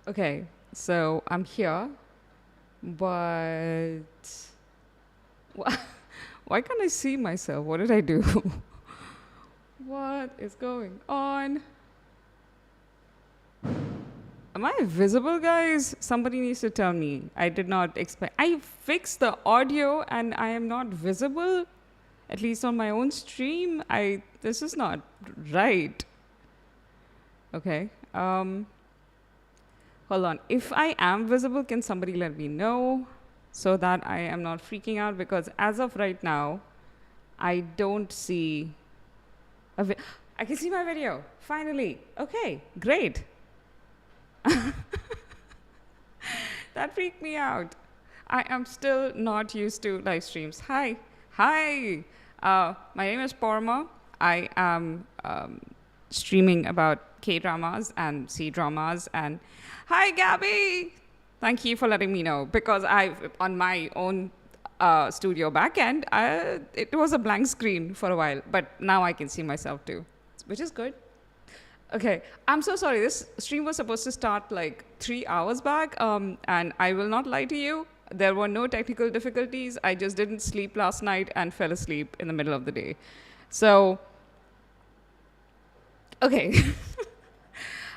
Okay, so I'm here, but wh- why can't I see myself? What did I do? What is going on? Am I visible, guys? Somebody needs to tell me. I did not expect. I fixed the audio and I am not visible, at least on my own stream. This is not right. Okay. Hold on. If I am visible, can somebody let me know so that I am not freaking out? Because as of right now, I don't see I can see my video. Finally. Okay, great. That freaked me out. I am still not used to live streams. Hi. Hi. My name is Parma. I am streaming about K-dramas and C-dramas. And hi, Gabby. Thank you for letting me know because on my own studio backend, it was a blank screen for a while, but now I can see myself too, which is good. Okay, I'm so sorry. This stream was supposed to start like 3 hours back, and I will not lie to you. There were no technical difficulties. I just didn't sleep last night and fell asleep in the middle of the day. So, okay.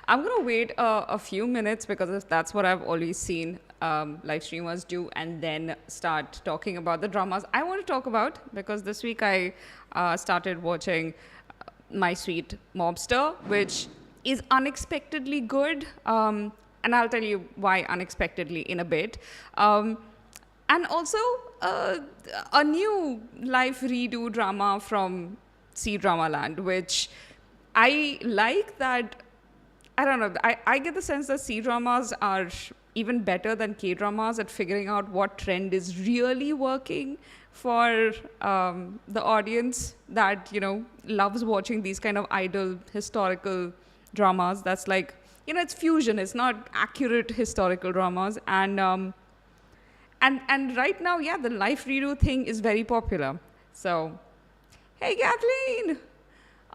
I'm going to wait a few minutes because that's what I've always seen live streamers do and then start talking about the dramas I want to talk about because this week I started watching My Sweet Mobster, which is unexpectedly good. And I'll tell you why unexpectedly in a bit. And also a new live redo drama from C-Drama Land, which I like that. I don't know. I get the sense that C-dramas are even better than K-dramas at figuring out what trend is really working for the audience that, loves watching these kind of idle historical dramas. That's like, it's fusion. It's not accurate historical dramas. And right now, yeah, the life redo thing is very popular. So, hey, Kathleen.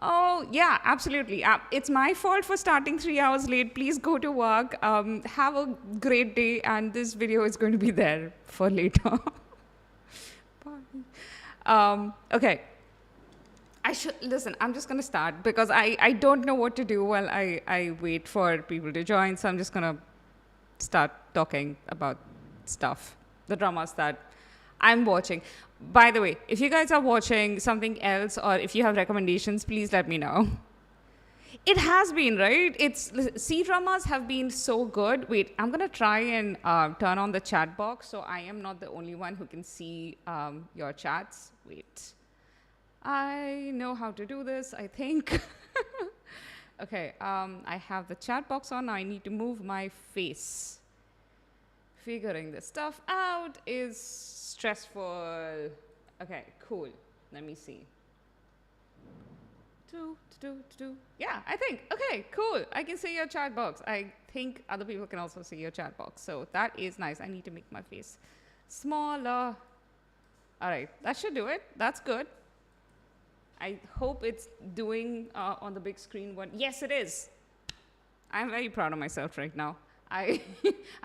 Oh, yeah, absolutely. It's my fault for starting 3 hours late. Please go to work. Have a great day. And this video is going to be there for later. Okay. Listen, I'm just going to start because I don't know what to do while I wait for people to join. So I'm just going to start talking about stuff, the dramas that I'm watching. By the way, if you guys are watching something else or if you have recommendations, please let me know. It has been, right? C-dramas have been so good. Wait, I'm going to try and turn on the chat box so I am not the only one who can see your chats. Wait. I know how to do this, I think. Okay, I have the chat box on. Now I need to move my face. Figuring this stuff out is stressful. Okay, cool. Let me see. Yeah, I think. Okay, cool. I can see your chat box. I think other people can also see your chat box. So that is nice. I need to make my face smaller. All right, that should do it. That's good. I hope it's doing on the big screen what. Yes, it is. I'm very proud of myself right now. I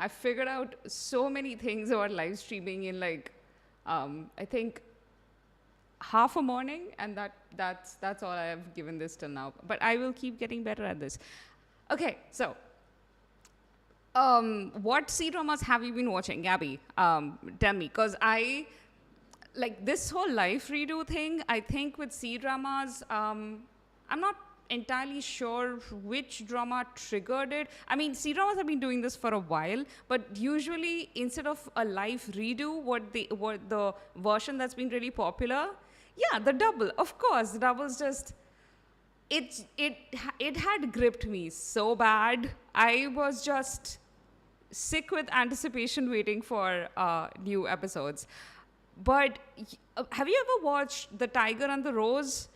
figured out so many things about live streaming in I think half a morning, and that's all I have given this till now. But I will keep getting better at this. Okay, so what C-dramas have you been watching, Gabby? Tell me, because I like this whole life redo thing. I think with C-dramas, I'm not entirely sure which drama triggered it. I mean, C-dramas have been doing this for a while, but usually instead of a live redo, what the version that's been really popular, yeah, the double. Of course, the double's just it had gripped me so bad. I was just sick with anticipation waiting for new episodes. But have you ever watched The Tiger and the Rose?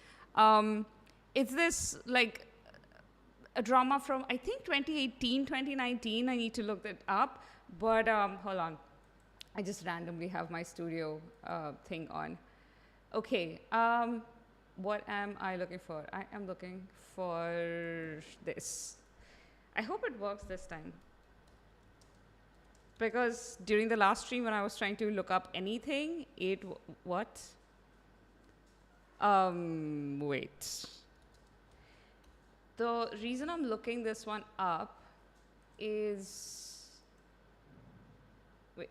It's this like a drama from I think 2018, 2019. I need to look that up. But hold on, I just randomly have my studio thing on. Okay, what am I looking for? I am looking for this. I hope it works this time. Because during the last stream when I was trying to look up anything, what? Wait. The reason I'm looking this one up is, wait,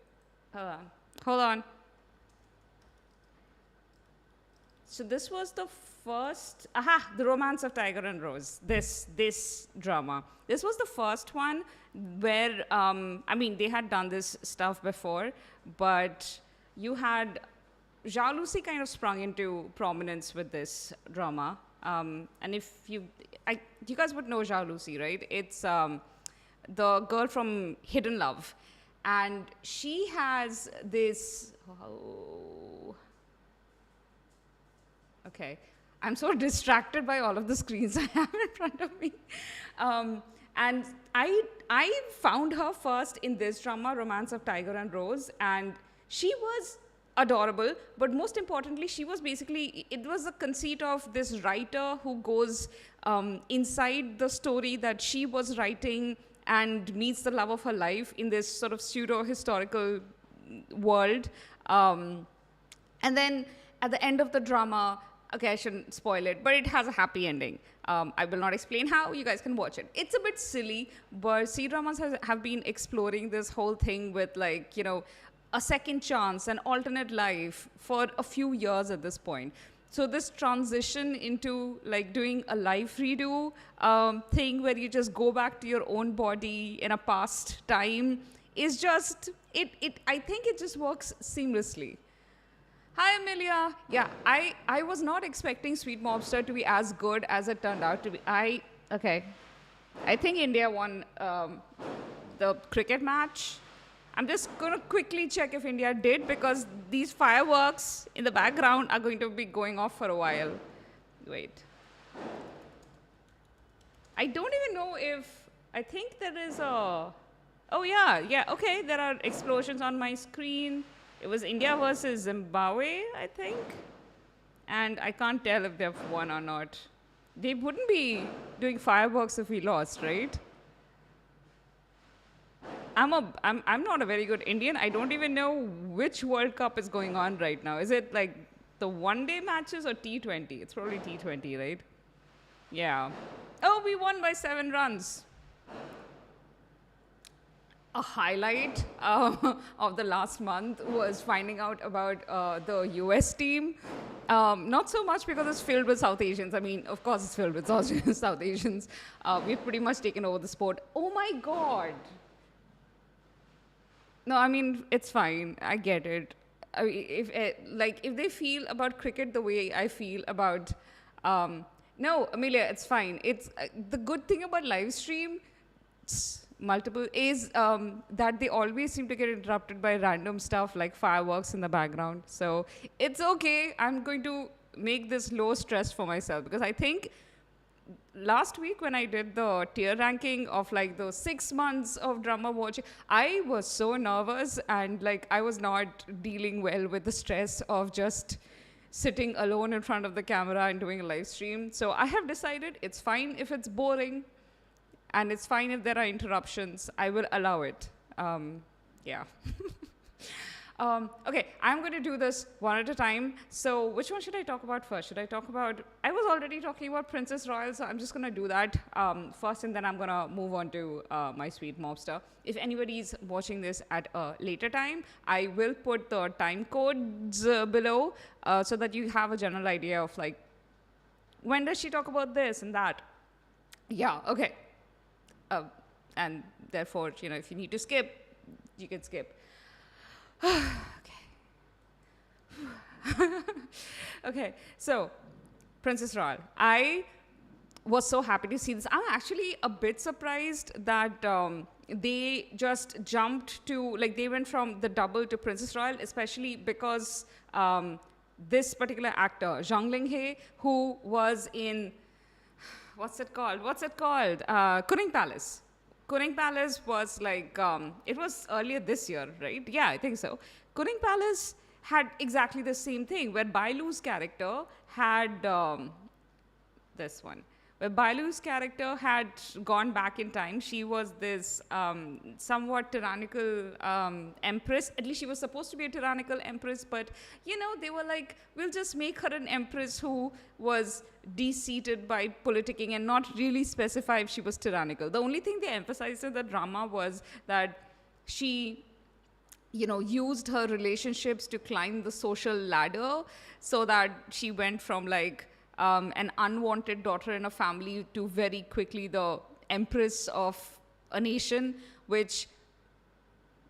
hold on. So this was the first, the Romance of Tiger and Rose, this drama. This was the first one where, I mean, they had done this stuff before, but you had, jalousie kind of sprung into prominence with this drama. And if you guys would know jalousie, right? It's the girl from Hidden Love. And she has this, okay. I'm so distracted by all of the screens I have in front of me. And I found her first in this drama, Romance of Tiger and Rose, and she was adorable, but most importantly, she was basically, it was a conceit of this writer who goes inside the story that she was writing and meets the love of her life in this sort of pseudo-historical world. And then at the end of the drama, okay, I shouldn't spoil it, but it has a happy ending. I will not explain how, you guys can watch it. It's a bit silly, but C-dramas have been exploring this whole thing with, like, you know, a second chance, an alternate life for a few years at this point. So this transition into like doing a life redo thing where you just go back to your own body in a past time is just, I think it just works seamlessly. Hi, Amelia. Yeah, I was not expecting Sweet Mobster to be as good as it turned out to be. Okay. I think India won the cricket match. I'm just going to quickly check if India did, because these fireworks in the background are going to be going off for a while. Wait. I don't even know if, I think there is a, oh yeah, okay, there are explosions on my screen. It was India versus Zimbabwe, I think. And I can't tell if they've won or not. They wouldn't be doing fireworks if we lost, right? I'm not a very good Indian. I don't even know which World Cup is going on right now. Is it like the one-day matches or T20? It's probably T20, right? Yeah. Oh, we won by 7 runs. A highlight of the last month was finding out about the US team. Not so much because it's filled with South Asians. I mean, of course it's filled with South Asians. We've pretty much taken over the sport. Oh my God. No, I mean, it's fine. I get it. I mean, if they feel about cricket the way I feel about, no, Amelia, it's fine. It's the good thing about live stream, multiple, is that they always seem to get interrupted by random stuff like fireworks in the background. So it's okay. I'm going to make this low stress for myself, because I think last week when I did the tier ranking of like the 6 months of drama watching, I was so nervous, and like I was not dealing well with the stress of just sitting alone in front of the camera and doing a live stream. So I have decided it's fine if it's boring, and it's fine if there are interruptions. I will allow it. Yeah. Okay, I'm going to do this one at a time. So which one should I talk about first? Should I talk about, I was already talking about Princess Royal, so I'm just going to do that first, and then I'm going to move on to My Sweet Mobster. If anybody's watching this at a later time, I will put the time codes below so that you have a general idea of like, when does she talk about this and that? Yeah, okay. And therefore, you know, if you need to skip, you can skip. Okay. Okay, so Princess Royal. I was so happy to see this. I'm actually a bit surprised that they just jumped to, like, they went from the double to Princess Royal, especially because this particular actor, Zhang Linghe, who was in, what's it called? Kunning Palace. Kunning Palace was like, it was earlier this year, right? Yeah, I think so. Kunning Palace had exactly the same thing, where Bailu's character had this one, where Bailu's character had gone back in time. She was this somewhat tyrannical empress. At least she was supposed to be a tyrannical empress, but they were like, we'll just make her an empress who was de-seated by politicking and not really specify if she was tyrannical. The only thing they emphasized in the drama was that she used her relationships to climb the social ladder, so that she went from like an unwanted daughter in a family to very quickly the empress of a nation, which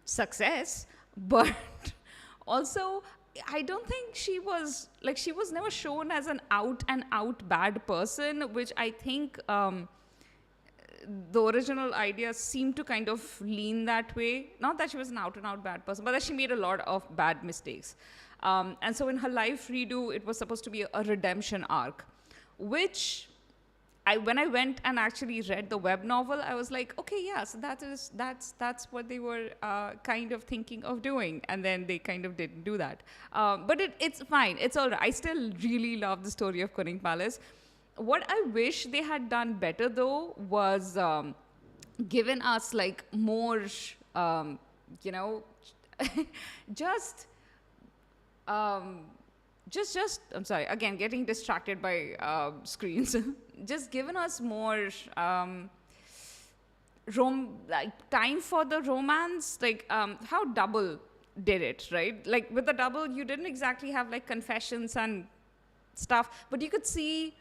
success, but also I don't think she was never shown as an out and out bad person, which I think the original idea seemed to kind of lean that way. Not that she was an out and out bad person, but that she made a lot of bad mistakes. And so in her life redo, it was supposed to be a redemption arc, which when I went and actually read the web novel, I was like, okay, yeah, so that's what they were kind of thinking of doing. And then they kind of didn't do that. But it's fine. It's all right. I still really love the story of Kunning Palace. What I wish they had done better, though, was given us like more, just I'm sorry, again, getting distracted by screens. Just given us more time for the romance, like how Double did it, right? Like with the Double, you didn't exactly have like confessions and stuff, but you could see,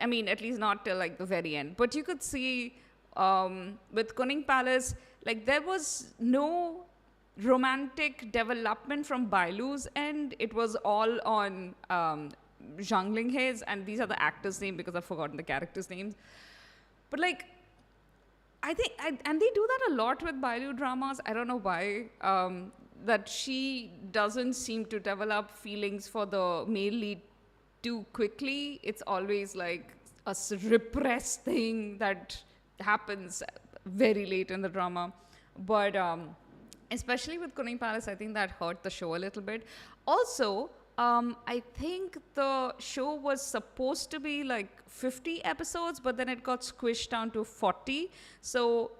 I mean, at least not till like the very end, but you could see with Kunning Palace, like there was no romantic development from Bailu's end. It was all on Zhang Linghe's, and these are the actors' names because I've forgotten the characters' names. But like, I think, and they do that a lot with Bailu dramas. I don't know why. That she doesn't seem to develop feelings for the male lead too quickly. It's always like a repressed thing that happens very late in the drama. But especially with Kunning Palace, I think that hurt the show a little bit. Also, I think the show was supposed to be like 50 episodes, but then it got squished down to 40. So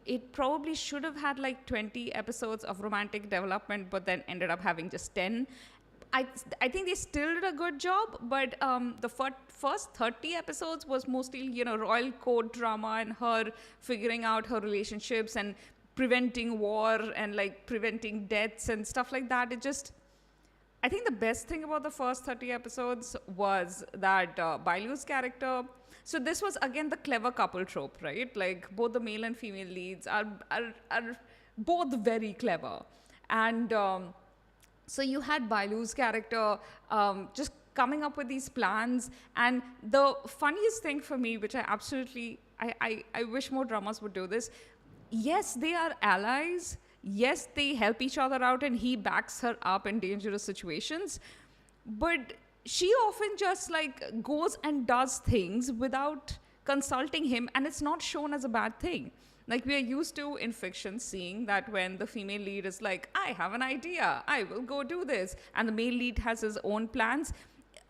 it probably should have had like 20 episodes of romantic development, but then ended up having just 10. I think they still did a good job, but the first 30 episodes was mostly, royal court drama and her figuring out her relationships and preventing war and like preventing deaths and stuff like that. I think the best thing about the first 30 episodes was that Bailu's character, so this was again the clever couple trope, right? Like both the male and female leads are both very clever. And so you had Bailu's character just coming up with these plans. And the funniest thing for me, which I wish more dramas would do this, yes, they are allies. Yes, they help each other out and he backs her up in dangerous situations. But she often just like goes and does things without consulting him, and it's not shown as a bad thing. Like we are used to in fiction seeing that when the female lead is like, I have an idea, I will go do this, and the male lead has his own plans.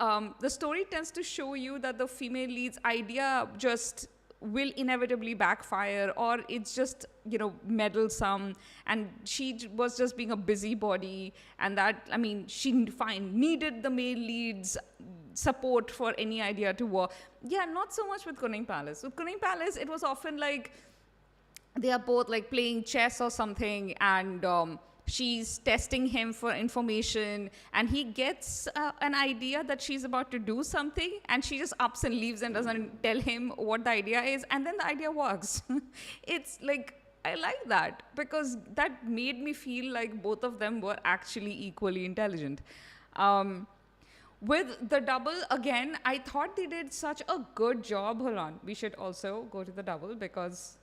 The story tends to show you that the female lead's idea just will inevitably backfire, or it's just, meddlesome, and she was just being a busybody, and that, I mean, she needed the male lead's support for any idea to work. Yeah, not so much with Kunning Palace. With Kunning Palace, it was often like they are both like playing chess or something, and she's testing him for information, and he gets an idea that she's about to do something, and she just ups and leaves and doesn't tell him what the idea is, and then the idea works. It's like, I like that because that made me feel like both of them were actually equally intelligent. With the Double, again, I thought they did such a good job. Hold on, we should also go to the Double because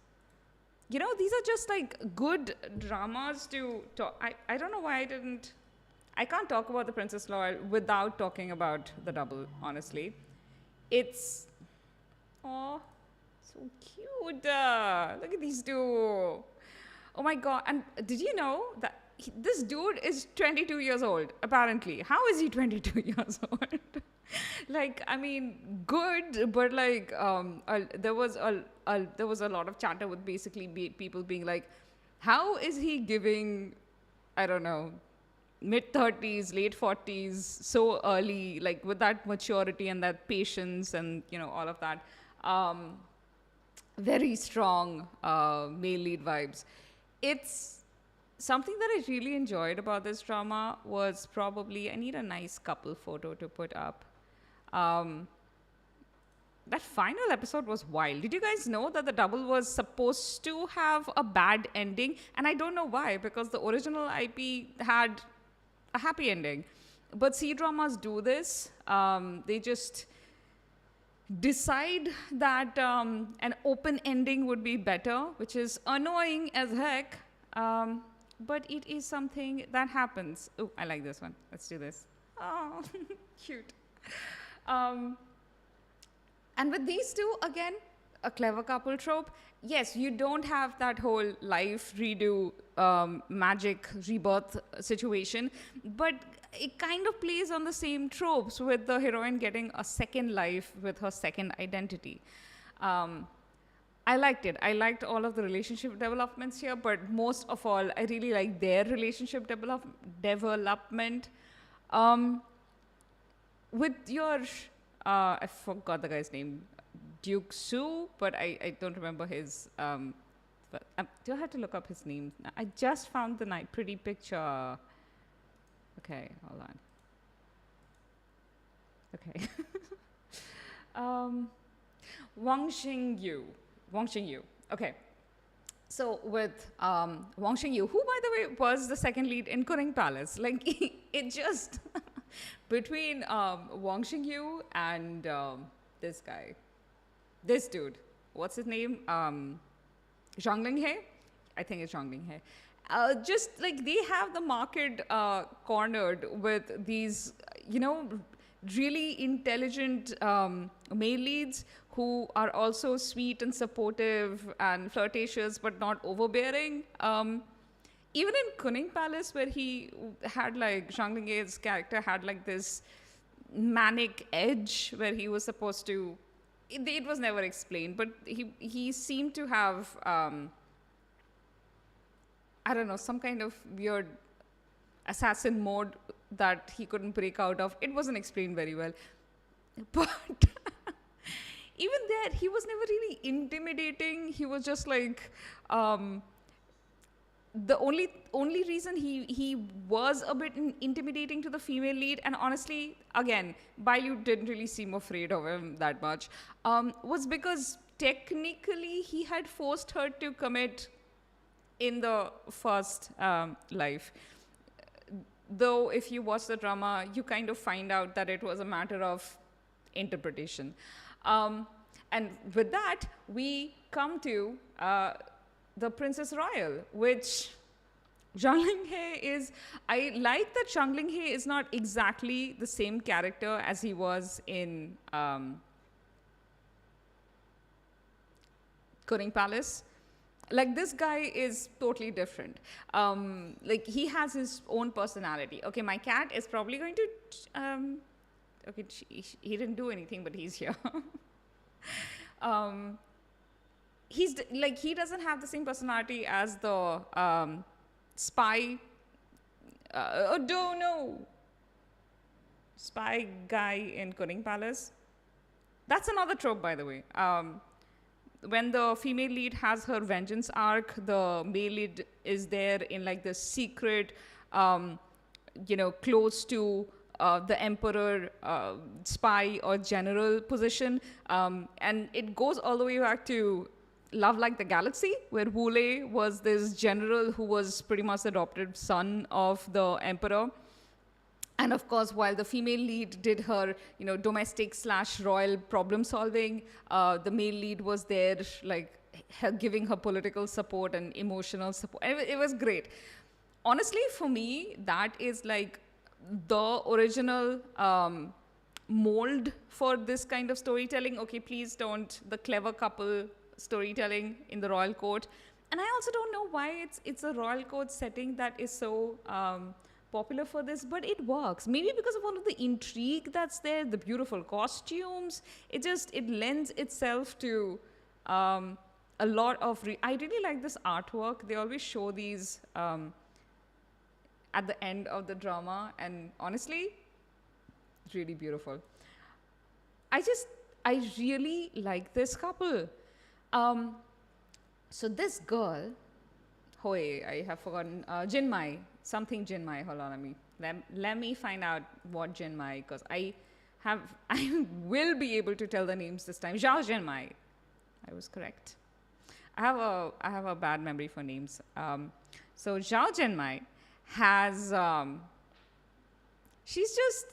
these are just like good dramas to talk. I don't know why I can't talk about the Princess Royal without talking about the Double, honestly. It's, oh, so cute. Look at these two. Oh my God. And did you know that this dude is 22 years old, apparently? How is he 22 years old? Like, I mean, good, but like, there was a lot of chatter with basically people being like, how is he giving, I don't know, mid 30s, late 40s so early, like with that maturity and that patience and all of that. Um, Very strong male lead vibes. It's something that I really enjoyed about this drama was probably I need a nice couple photo to put up. Um, that final episode was wild. Did you guys know that the double was supposed to have a bad ending? And I don't know why, because the original IP had a happy ending. But C dramas do this. They just decide that an open ending would be better, which is annoying as heck. But it is something that happens. Oh, I like this one. Let's do this. Oh, cute. Um, and with these two, again, a clever couple trope. Yes, you don't have that whole life redo, magic rebirth situation, but it kind of plays on the same tropes with the heroine getting a second life with her second identity. Um, I liked it. I liked all of the relationship developments here, but most of all, I really like their relationship development. Um, with your, I forgot the guy's name, Duke Su, but I don't remember his. But do I have to look up his name? I just found the pretty picture. Okay, hold on. Okay. um, Wang Xingyu. Wang Xingyu. Okay. So with Wang Xingyu, who by the way was the second lead in Kunning Palace, like it just between Wang Xingyu and this guy, this dude, what's his name? Zhang Linghe? I think it's Zhang Linghe. Just like they have the market cornered with these, really intelligent male leads who are also sweet and supportive and flirtatious but not overbearing. Even in Kunning Palace, where he had like Zhang Linghe's character had like this manic edge where he was supposed to. It was never explained, but he seemed to have I don't know, some kind of weird assassin mode that he couldn't break out of. It wasn't explained very well. But even there, he was never really intimidating. He was just like the only reason he was a bit intimidating to the female lead, and honestly, again, Bailu didn't really seem afraid of him that much, was because technically he had forced her to commit in the first life. Though if you watch the drama, you kind of find out that it was a matter of interpretation. And with that, we come to the Princess Royal, which Zhang Linghe is. I like that Zhang Linghe is not exactly the same character as he was in Kunning Palace. Like, this guy is totally different. Like, he has his own personality. Okay, my cat is probably going to. Okay, he didn't do anything, but he's here. He's like, he doesn't have the same personality as the spy. Oh no, spy guy in Kunning Palace. That's another trope, by the way. When the female lead has her vengeance arc, the male lead is there in like the secret, close to the emperor spy or general position. And it goes all the way back to Love Like the Galaxy, where Wu Lei was this general who was pretty much the adopted son of the emperor. And of course, while the female lead did her, domestic / royal problem solving, the male lead was there, like, giving her political support and emotional support. It was great. Honestly, for me, that is like the original mold for this kind of storytelling. Okay, please don't the clever couple storytelling in the royal court. And I also don't know why it's a royal court setting that is so popular for this, but it works. Maybe because of all of the intrigue that's there, the beautiful costumes. It lends itself to a lot of. I really like this artwork. They always show these at the end of the drama, and honestly, really beautiful. I really like this couple. Um, so this girl, Hoi, I have forgotten, Jinmai, something Jinmai. Hold on, let me find out what Jinmai, because I will be able to tell the names this time. Zhao Jinmai, I was correct. I have a bad memory for names. So Zhao Jinmai has, she's just,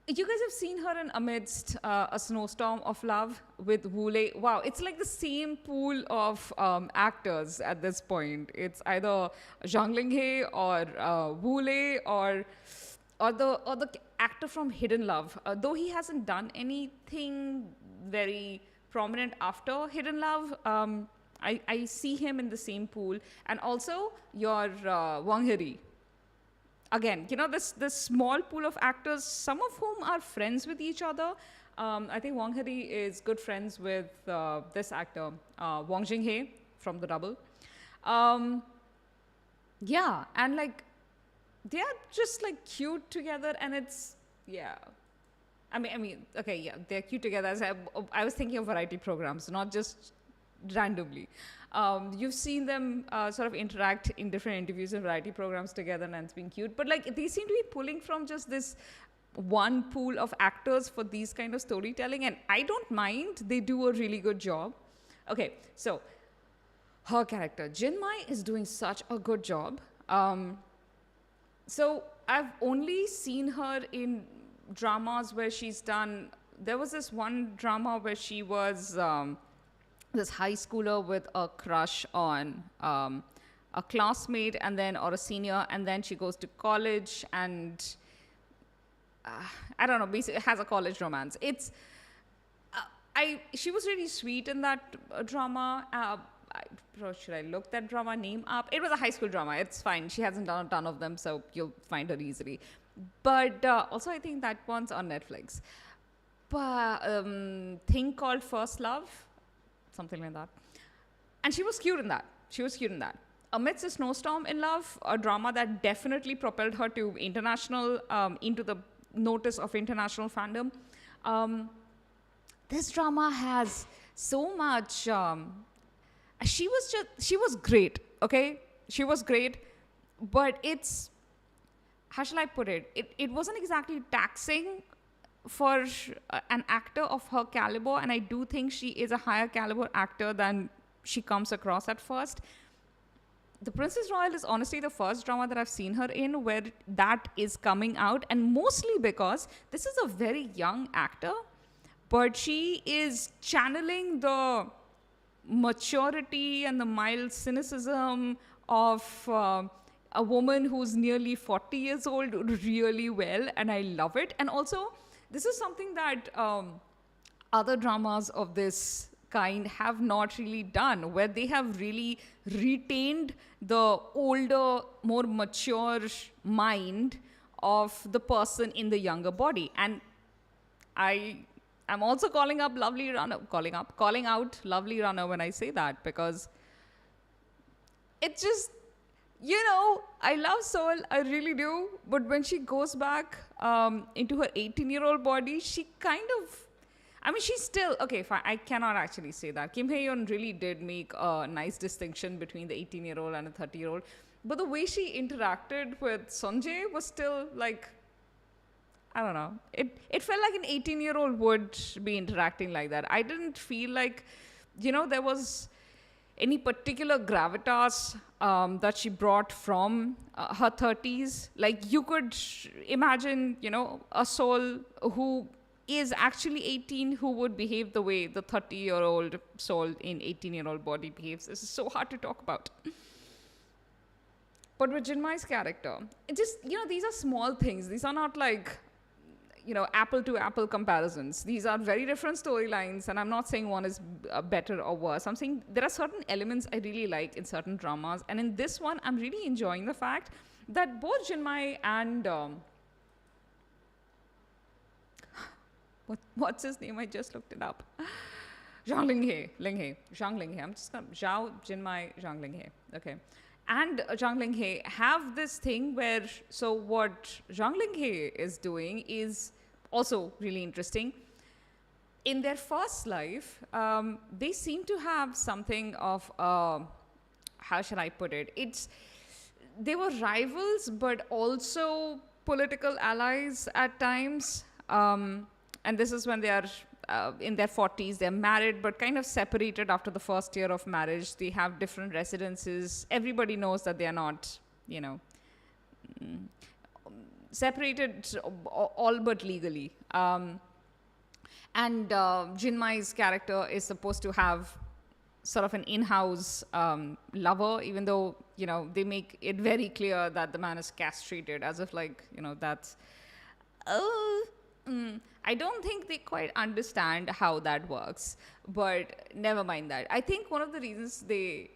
you guys have seen her in Amidst a Snowstorm of Love with Wu Lei. Wow, it's like the same pool of actors at this point. It's either Zhang Linghe or Wu Lei or the actor from Hidden Love. Though he hasn't done anything very prominent after Hidden Love, I see him in the same pool. And also your Wang Hiri. Again, this small pool of actors, some of whom are friends with each other. I think Wang Hiri is good friends with this actor, Wang Jinghe from The Double. Yeah, and like they are just like cute together, and it's yeah. Okay, yeah, they're cute together. As I was thinking of variety programs, not just randomly. You've seen them sort of interact in different interviews and variety programs together, and it's been cute. But like they seem to be pulling from just this one pool of actors for these kind of storytelling, and I don't mind. They do a really good job. Okay, so her character Jinmai is doing such a good job. So I've only seen her in dramas where she's done. There was this one drama where she was this high schooler with a crush on a classmate or a senior, and then she goes to college and I don't know, basically has a college romance. She was really sweet in that drama. Should I look that drama name up? It was a high school drama. It's fine. She hasn't done a ton of them, so you'll find her easily. But also, I think that one's on Netflix. But thing called First Love, something like that. And she was cute in that. Amidst a Snowstorm in Love, a drama that definitely propelled her to international, into the notice of international fandom. This drama has so much. She was great. Okay, she was great, but how shall I put it? It wasn't exactly taxing for an actor of her caliber, and I do think she is a higher caliber actor than she comes across at first. The Princess Royal is honestly the first drama that I've seen her in where that is coming out, and mostly because this is a very young actor, but she is channeling the maturity and the mild cynicism of a woman who's nearly 40 years old really well, and I love it. And also, this is something that other dramas of this kind have not really done, where they have really retained the older, more mature mind of the person in the younger body. And I'm also calling out Lovely Runner when I say that, because it just, I love Seoul, I really do. But when she goes back into her 18-year-old body, she kind of, she's still, okay, fine, I cannot actually say that. Kim Hae-yeon really did make a nice distinction between the 18-year-old and a 30-year-old. But the way she interacted with Sonjae was still like, I don't know. It felt like an 18-year-old would be interacting like that. I didn't feel like, there was any particular gravitas that she brought from her 30s. Like, you could imagine, a soul who is actually 18 who would behave the way the 30-year-old soul in 18-year-old body behaves. This is so hard to talk about. But with Jinmai's character, it just, these are small things. These are not like, apple to apple comparisons. These are very different storylines, and I'm not saying one is better or worse. I'm saying there are certain elements I really like in certain dramas, and in this one, I'm really enjoying the fact that both Jinmai and what's his name? I just looked it up. Zhang Linghe. Zhang Linghe. I'm just going to Zhao Jinmai Zhang Linghe. Okay. And Zhang Linghe have this thing where, so what Zhang Linghe is doing is also really interesting. In their first life, they seem to have something of, how shall I put it? They were rivals, but also political allies at times. And this is when they are in their 40s. They're married, but kind of separated after the first year of marriage. They have different residences. Everybody knows that they are not, separated all but legally. And Jinmai's character is supposed to have sort of an in-house lover, even though, they make it very clear that the man is castrated, as if that's... I don't think they quite understand how that works, but never mind that. I think one of the reasons they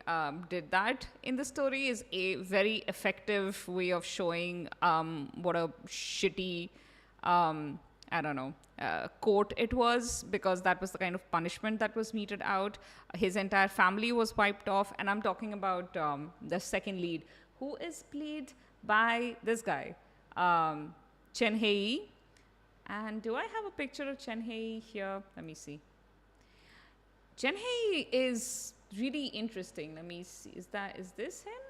did that in the story is a very effective way of showing what a shitty, court it was, because that was the kind of punishment that was meted out. His entire family was wiped off, and I'm talking about the second lead, who is played by this guy, Chen Hei. And do I have a picture of Chen Hei here? Let me see. Chen Hei is really interesting. Let me see. Is this him?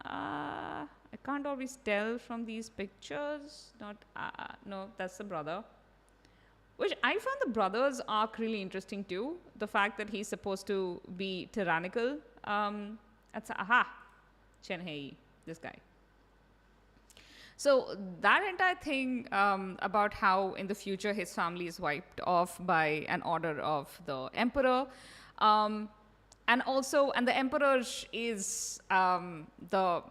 I can't always tell from these pictures. No, that's the brother. Which I found the brother's arc really interesting too. The fact that he's supposed to be tyrannical. Chen Hei, this guy. So that entire thing about how in the future his family is wiped off by an order of the emperor, and the emperor is the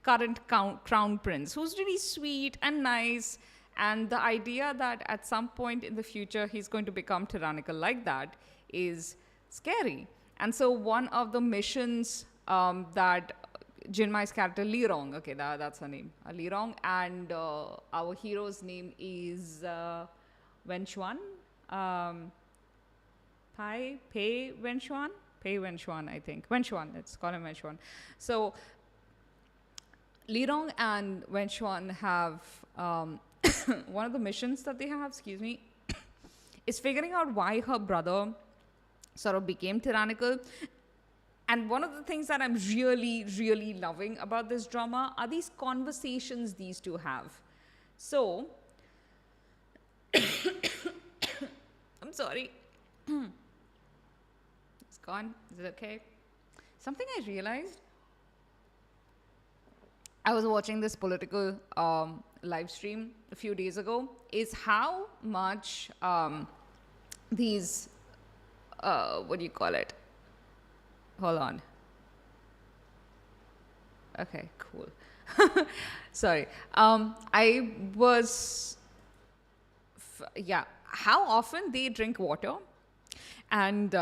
current crown prince, who's really sweet and nice, and the idea that at some point in the future he's going to become tyrannical like that is scary. And so one of the missions that Jinmai's character Lirong, okay, that's her name, Lirong, and our hero's name is Wenxuan, Pei Wenxuan, I think. Wenxuan, let's call him Wenxuan. So Lirong and Wenxuan have one of the missions that they have, is figuring out why her brother sort of became tyrannical. And one of the things that I'm really, really loving about this drama are these conversations these two have. So, I'm sorry. It's gone. Is it okay? Something I realized. I was watching this political live stream a few days ago, is how much these, what do you call it? Hold on. Okay, cool. Sorry. I was, how often they drink water. And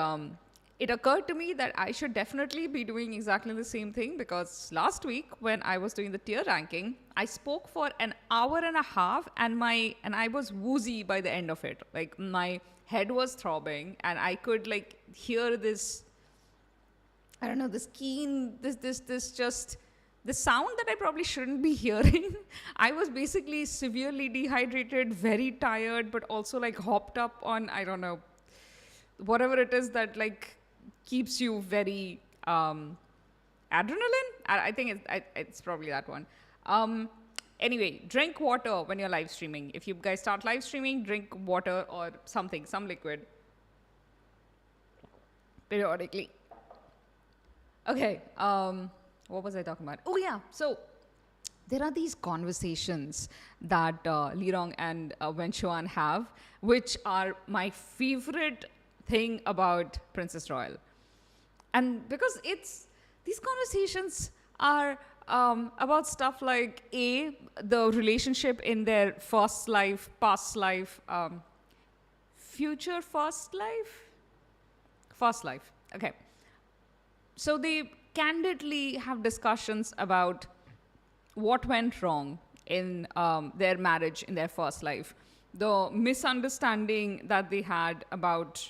it occurred to me that I should definitely be doing exactly the same thing, because last week when I was doing the tier ranking, I spoke for an hour and a half and I was woozy by the end of it. Like my head was throbbing and I could hear this, I don't know, this keen, the sound that I probably shouldn't be hearing. I was basically severely dehydrated, very tired, but also hopped up on, I don't know, whatever it is that keeps you very adrenaline. I think it's probably that one. Anyway, drink water when you're live streaming. If you guys start live streaming, drink water or something, some liquid periodically. Okay, what was I talking about? Oh yeah, so there are these conversations that Lirong and Wenxuan have, which are my favorite thing about Princess Royal. And because these conversations are about stuff like the relationship in their first life, past life, future first life? First life, okay. So they candidly have discussions about what went wrong in their marriage in their first life, the misunderstanding that they had about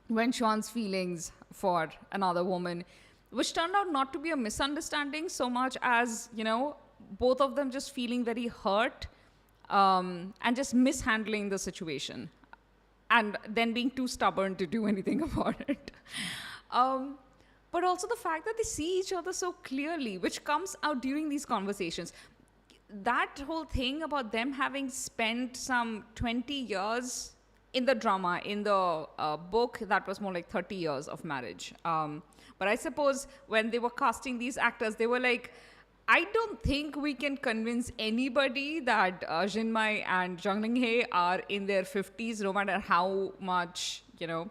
Wen Xuan's feelings for another woman, which turned out not to be a misunderstanding so much as, both of them just feeling very hurt and just mishandling the situation and then being too stubborn to do anything about it. But also the fact that they see each other so clearly, which comes out during these conversations. That whole thing about them having spent some 20 years in the drama, in the book, that was more like 30 years of marriage. But I suppose when they were casting these actors, they were like, I don't think we can convince anybody that Jinmai and Zhang Linghe are in their 50s, no matter how much, no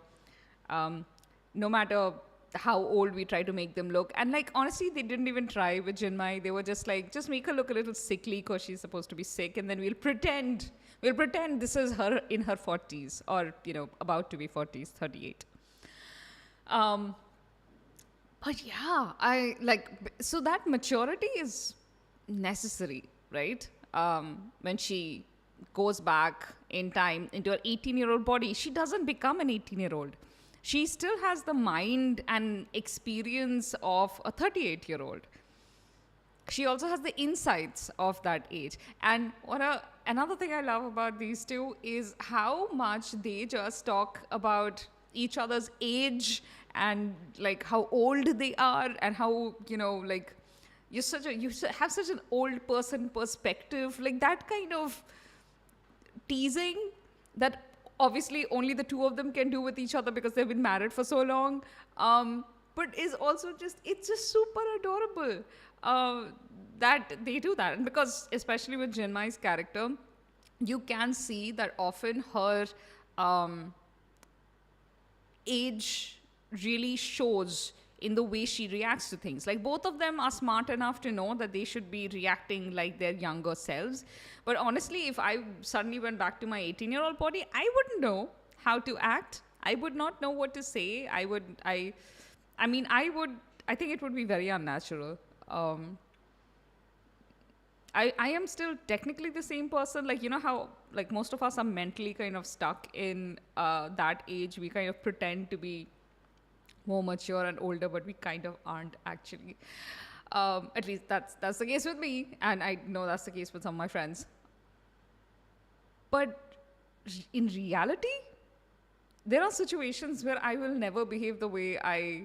matter how old we try to make them look. And like, honestly, they didn't even try with Jinmai. They were just like, just make her look a little sickly because she's supposed to be sick. And then we'll pretend this is her in her 40s or, about to be 40s, 38. But yeah, so that maturity is necessary, right? When she goes back in time into her 18-year-old body, she doesn't become an 18-year-old. She still has the mind and experience of a 38-year-old. She also has the insights of that age. And another thing I love about these two is how much they just talk about each other's age and like how old they are and how, you have such an old person perspective, like that kind of teasing that obviously only the two of them can do with each other because they've been married for so long, but is also it's just super adorable that they do that. And because especially with Jinmai's character, you can see that often her age really shows in the way she reacts to things. Like both of them are smart enough to know that they should be reacting like their younger selves. But honestly, if I suddenly went back to my 18-year-old body, I wouldn't know how to act. I would not know what to say. I think it would be very unnatural. I am still technically the same person. Like, how like most of us are mentally kind of stuck in that age. We kind of pretend to be more mature and older, but we kind of aren't actually. At least that's the case with me, and I know that's the case with some of my friends. But in reality, there are situations where I will never behave the way I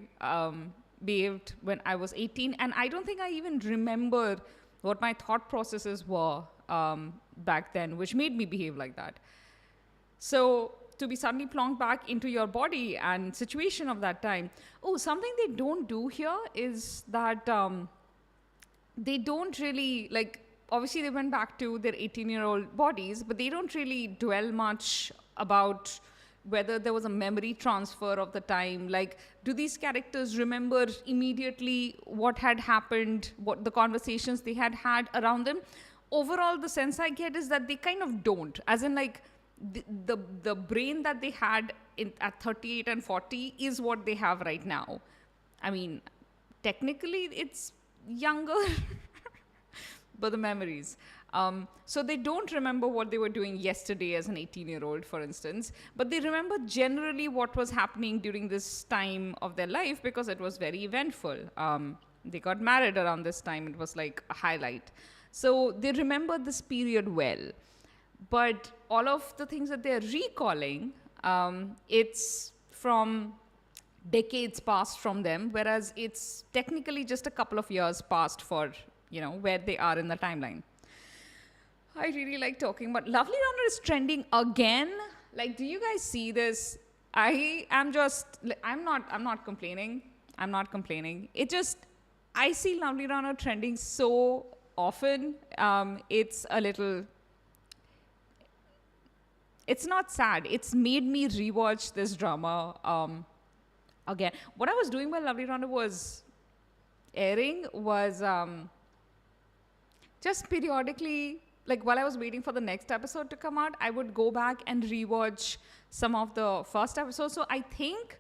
behaved when I was 18, and I don't think I even remember what my thought processes were back then, which made me behave like that. So to be suddenly plonked back into your body and situation of that time. Oh, something they don't do here is that they don't really, like, obviously they went back to their 18-year-old bodies, but they don't really dwell much about whether there was a memory transfer of the time. Like, do these characters remember immediately what had happened, what the conversations they had had around them? Overall, the sense I get is that they kind of don't. As in, like, the brain that they had at 38 and 40 is what they have right now. I mean, technically, it's younger, but the memories. So they don't remember what they were doing yesterday as an 18-year-old, for instance, but they remember generally what was happening during this time of their life because it was very eventful. They got married around this time. It was like a highlight. So they remember this period well. But all of the things that they're recalling, it's from decades past from them, whereas it's technically just a couple of years past for, where they are in the timeline. I really like talking, but Lovely Runner is trending again. Like, do you guys see this? I'm not complaining. I'm not complaining. I see Lovely Runner trending so often. It's a little, it's not sad. It's made me rewatch this drama again. What I was doing while Lovely Runner was airing was just periodically, like while I was waiting for the next episode to come out, I would go back and rewatch some of the first episodes. So I think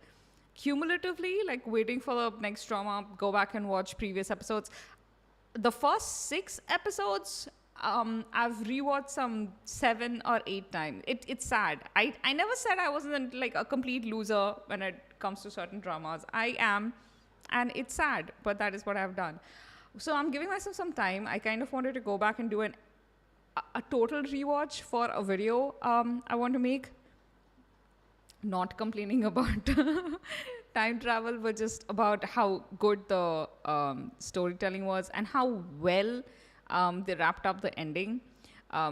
cumulatively, like waiting for the next drama, go back and watch previous episodes, the first 6 episodes, I've rewatched some 7 or 8 times. It's sad. I never said I wasn't like a complete loser when it comes to certain dramas. I am, and it's sad, but that is what I've done. So I'm giving myself some time. I kind of wanted to go back and do a total rewatch for a video I want to make. Not complaining about time travel, but just about how good the storytelling was and how well they wrapped up the ending,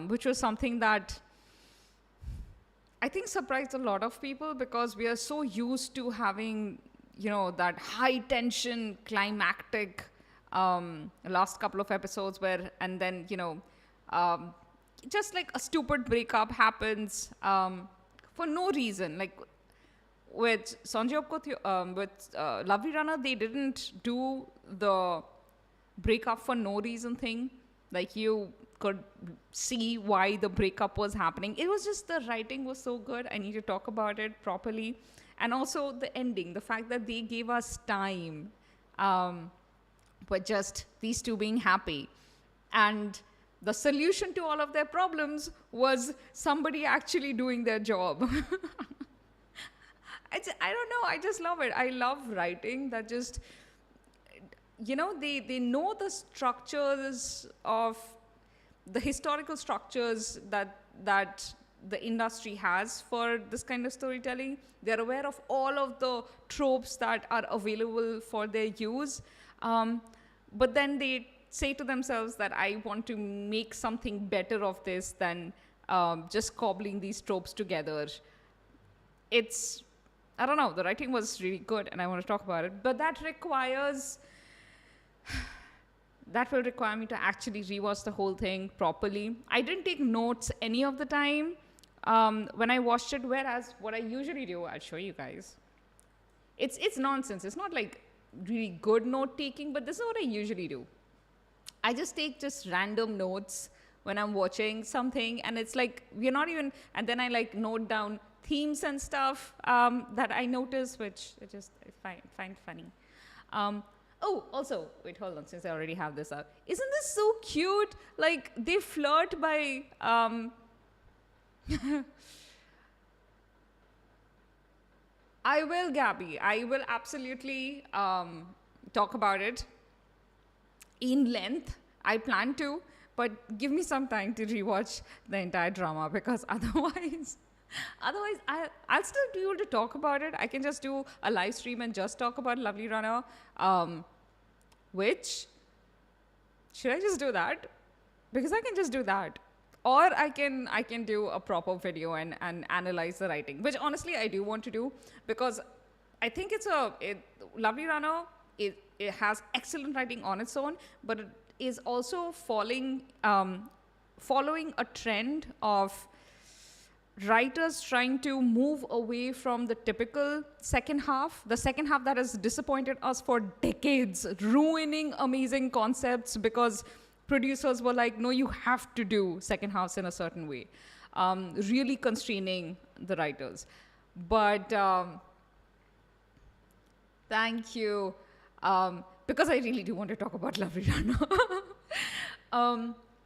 which was something that I think surprised a lot of people because we are so used to having, that high tension climactic last couple of episodes and then, just like a stupid breakup happens for no reason. Like with Sanjay with Lovely Runner, they didn't do the breakup for no reason thing. Like you could see why the breakup was happening. It was just the writing was so good. I need to talk about it properly. And also the ending, the fact that they gave us time, but just these two being happy. And the solution to all of their problems was somebody actually doing their job. I don't know. I just love it. I love writing that just, they know the structures of the historical structures that the industry has for this kind of storytelling. They're aware of all of the tropes that are available for their use. But then they say to themselves that I want to make something better of this than just cobbling these tropes together. I don't know, the writing was really good and I want to talk about it, but that will require me to actually rewatch the whole thing properly. I didn't take notes any of the time when I watched it, whereas what I usually do, I'll show you guys. It's nonsense. It's not like really good note taking, but this is what I usually do. I just take just random notes when I'm watching something, and it's like we're not even, and then I like note down themes and stuff that I notice, which I find funny. Also, wait, hold on, since I already have this up. Isn't this so cute? Like, they flirt by... I will, Gabby. I will absolutely talk about it in length. I plan to, but give me some time to rewatch the entire drama because otherwise I'll still be able to talk about it. I can just do a live stream and just talk about Lovely Runner. Which, should I just do that? Because I can just do that. Or I can do a proper video and analyze the writing, which honestly I do want to do because I think Lovely Runner, it has excellent writing on its own, but it is also following a trend of writers trying to move away from the typical second half that has disappointed us for decades, ruining amazing concepts because producers were like, no, you have to do second halves in a certain way, really constraining the writers. But thank you, because I really do want to talk about Lovely Runner.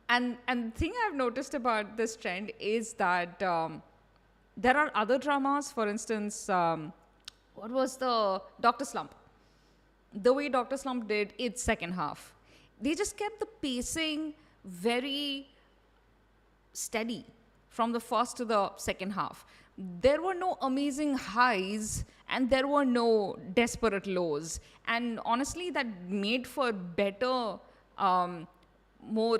And the thing I've noticed about this trend is that there are other dramas. For instance, what was the Dr. Slump? The way Dr. Slump did its second half. They just kept the pacing very steady from the first to the second half. There were no amazing highs and there were no desperate lows. And honestly, that made for better, more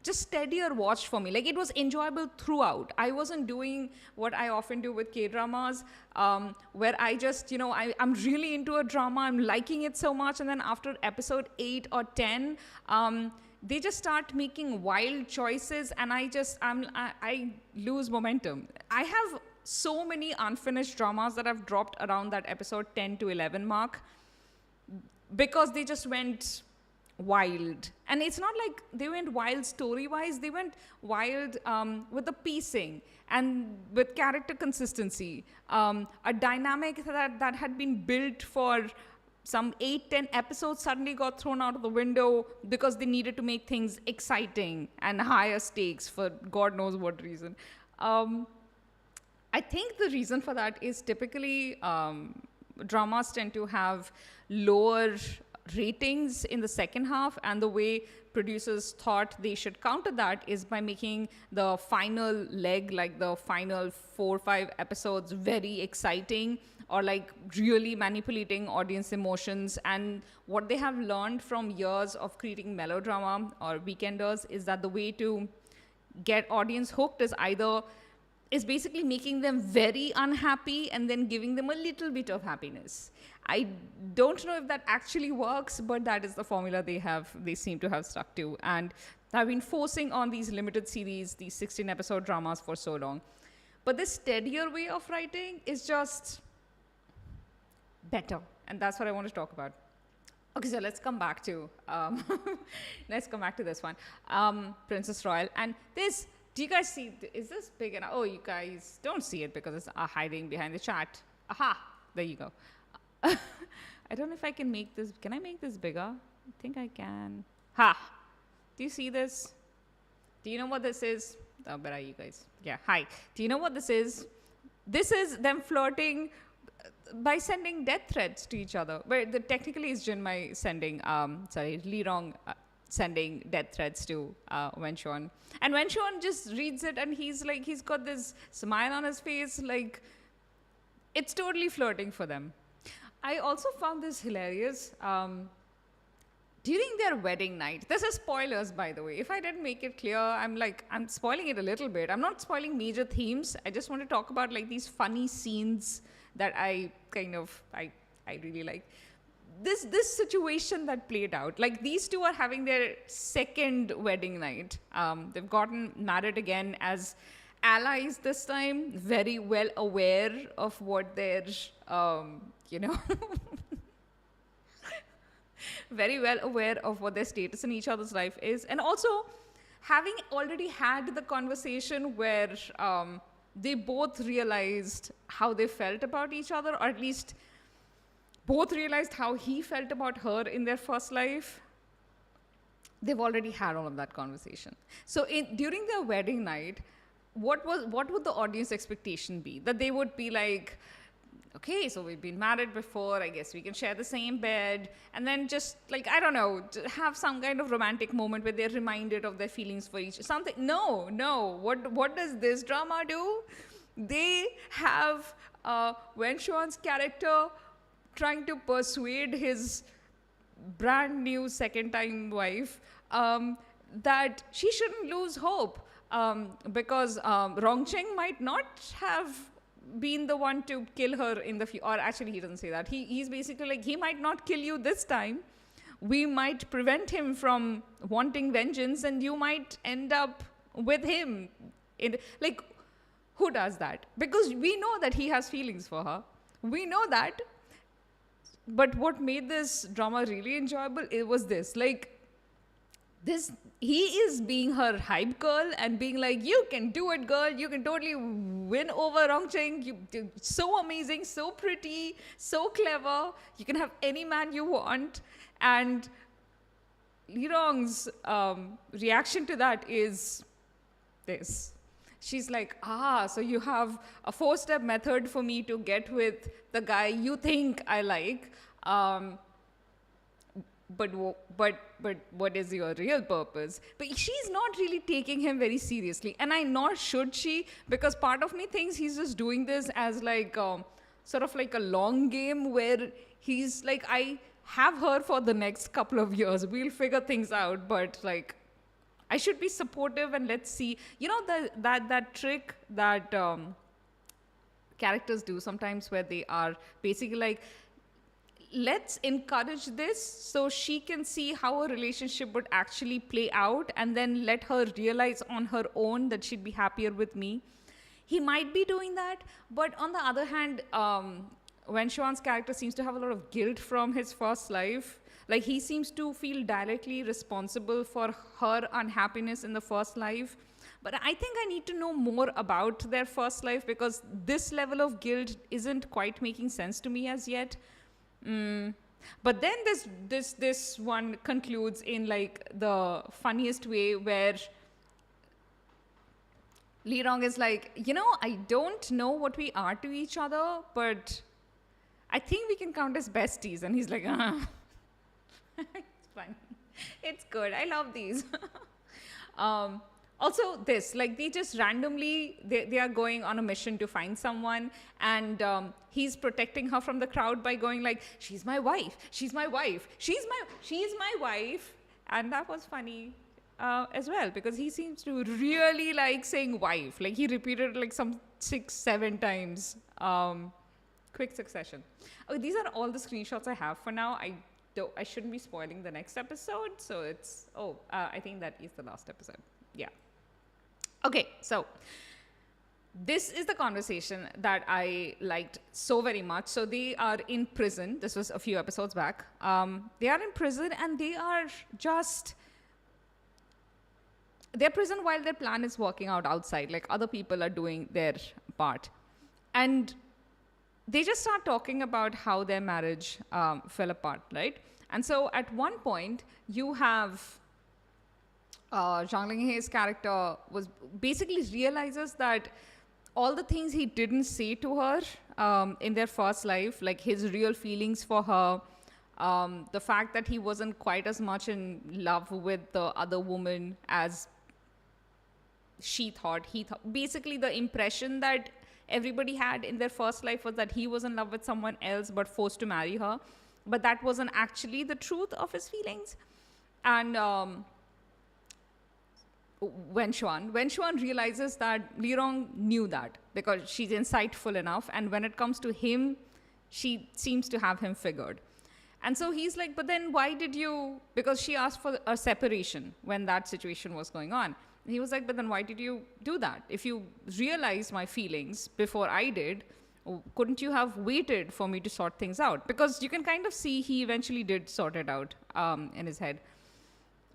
just steadier watch for me. Like, it was enjoyable throughout. I wasn't doing what I often do with K-dramas, where I just, I'm really into a drama, I'm liking it so much, and then after episode 8 or 10, they just start making wild choices, and I lose momentum. I have so many unfinished dramas that I've dropped around that episode 10 to 11 mark because they just went wild. And it's not like they went wild story-wise, they went wild with the pacing and with character consistency, a dynamic that had been built for some 8-10 episodes suddenly got thrown out of the window because they needed to make things exciting and higher stakes for God knows what reason. I think the reason for that is typically dramas tend to have lower ratings in the second half, and the way producers thought they should counter that is by making the final leg, like the final 4 or 5 episodes, very exciting, or like really manipulating audience emotions. And what they have learned from years of creating melodrama or weekenders is that the way to get audience hooked is basically making them very unhappy and then giving them a little bit of happiness. I don't know if that actually works, but that is the formula they seem to have stuck to. And I've been forcing on these limited series, these 16-episode dramas for so long. But this steadier way of writing is just better. And that's what I want to talk about. Okay, so let's come back to this one. Princess Royal. And this, do you guys see, is this big enough? Oh, you guys don't see it because it's hiding behind the chat. Aha, there you go. I don't know if I can make this. Can I make this bigger? I think I can. Ha! Do you see this? Do you know what this is? Oh, where are you guys? Yeah, hi. Do you know what this is? This is them flirting by sending death threats to each other. But technically, it's Jinmai sending, Li Rong sending death threats to Wenxuan. And Wenxuan just reads it and he's got this smile on his face, like, it's totally flirting for them. I also found this hilarious. During their wedding night, this is spoilers, by the way. If I didn't make it clear, I'm spoiling it a little bit. I'm not spoiling major themes. I just want to talk about like these funny scenes that I really like. This situation that played out, like these two are having their second wedding night. They've gotten married again as allies this time, very well aware of what their, very well aware of what their status in each other's life is. And also having already had the conversation where they both realized how they felt about each other, or at least both realized how he felt about her in their first life. They've already had all of that conversation. So during their wedding night, what would the audience expectation be? That they would be like, okay, so we've been married before, I guess we can share the same bed, and then just like, I don't know, have some kind of romantic moment where they're reminded of their feelings for each something. No. What does this drama do? They have Wenxuan's character trying to persuade his brand new second-time wife that she shouldn't lose hope, because Rongcheng might not have been the one to kill her in the future. Or actually, he doesn't say that. He's basically like, he might not kill you this time. We might prevent him from wanting vengeance, and you might end up with him. Like, who does that? Because we know that he has feelings for her. We know that. But what made this drama really enjoyable, it was this. Like, he is being her hype girl and being like, you can do it, girl. You can totally win over Rongcheng. You're so amazing, so pretty, so clever. You can have any man you want. And Li Rong's reaction to that is this. She's like, so you have a 4-step method for me to get with the guy you think I like. But what is your real purpose? But she's not really taking him very seriously. And nor should she, because part of me thinks he's just doing this as like sort of like a long game where he's like, I have her for the next couple of years. We'll figure things out. But like, I should be supportive and let's see. You know, that trick that characters do sometimes where they are basically like, let's encourage this so she can see how a relationship would actually play out, and then let her realize on her own that she'd be happier with me. He might be doing that, but on the other hand, Wenxuan's character seems to have a lot of guilt from his first life. Like, he seems to feel directly responsible for her unhappiness in the first life. But I think I need to know more about their first life, because this level of guilt isn't quite making sense to me as yet. But then this one concludes in like the funniest way, where Lee Rong is like, I don't know what we are to each other, but I think we can count as besties. And he's like, It's funny. It's good. I love these. Also, this, like, they just randomly, they are going on a mission to find someone, and he's protecting her from the crowd by going like, she's my wife, she's my wife, she's my wife. And that was funny as well, because he seems to really like saying wife. Like, he repeated it like some 6-7 times. Quick succession. Okay, these are all the screenshots I have for now. I shouldn't be spoiling the next episode, so it's, I think that is the last episode. Yeah. Okay, so this is the conversation that I liked so very much. So they are in prison. This was a few episodes back. They are in prison, and they're prison while their plan is working out outside. Like, other people are doing their part. And they just start talking about how their marriage fell apart, right? And so at one point, you have Zhang Linghei's character basically realizes that all the things he didn't say to her in their first life, like his real feelings for her, the fact that he wasn't quite as much in love with the other woman as she thought. Basically, the impression that everybody had in their first life was that he was in love with someone else but forced to marry her. But that wasn't actually the truth of his feelings. And Wen Xuan realizes that Li Rong knew that, because she's insightful enough, and when it comes to him, she seems to have him figured. And so he's like, but then why did you, because she asked for a separation when that situation was going on. And he was like, but then why did you do that? If you realized my feelings before I did, couldn't you have waited for me to sort things out? Because you can kind of see he eventually did sort it out in his head.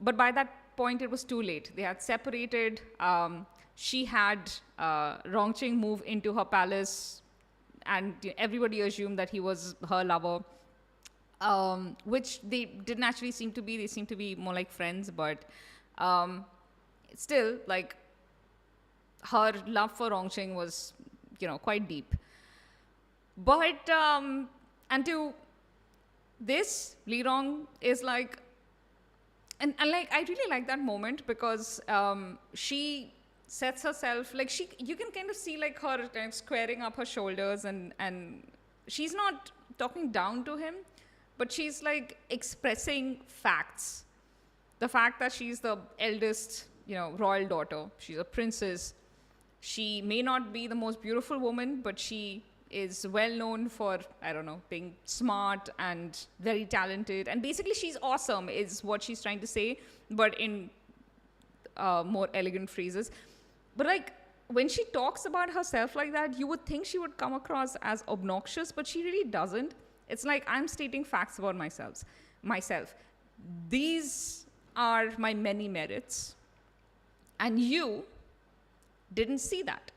But by that point, it was too late. They had separated. She had Rongqing move into her palace, and everybody assumed that he was her lover, which they didn't actually seem to be. They seemed to be more like friends, but still, like, her love for Rongqing was, quite deep. But, and to this, Li Rong is like, and like, I really like that moment, because she sets herself, like, you can kind of see like her kind of squaring up her shoulders, and she's not talking down to him, but she's like expressing facts. The fact that she's the eldest, royal daughter, she's a princess. She may not be the most beautiful woman, but she is well known for, I don't know, being smart and very talented. And basically, she's awesome, is what she's trying to say, but in more elegant phrases. But like, when she talks about herself like that, you would think she would come across as obnoxious, but she really doesn't. It's like, I'm stating facts about myself. These are my many merits, and you didn't see that.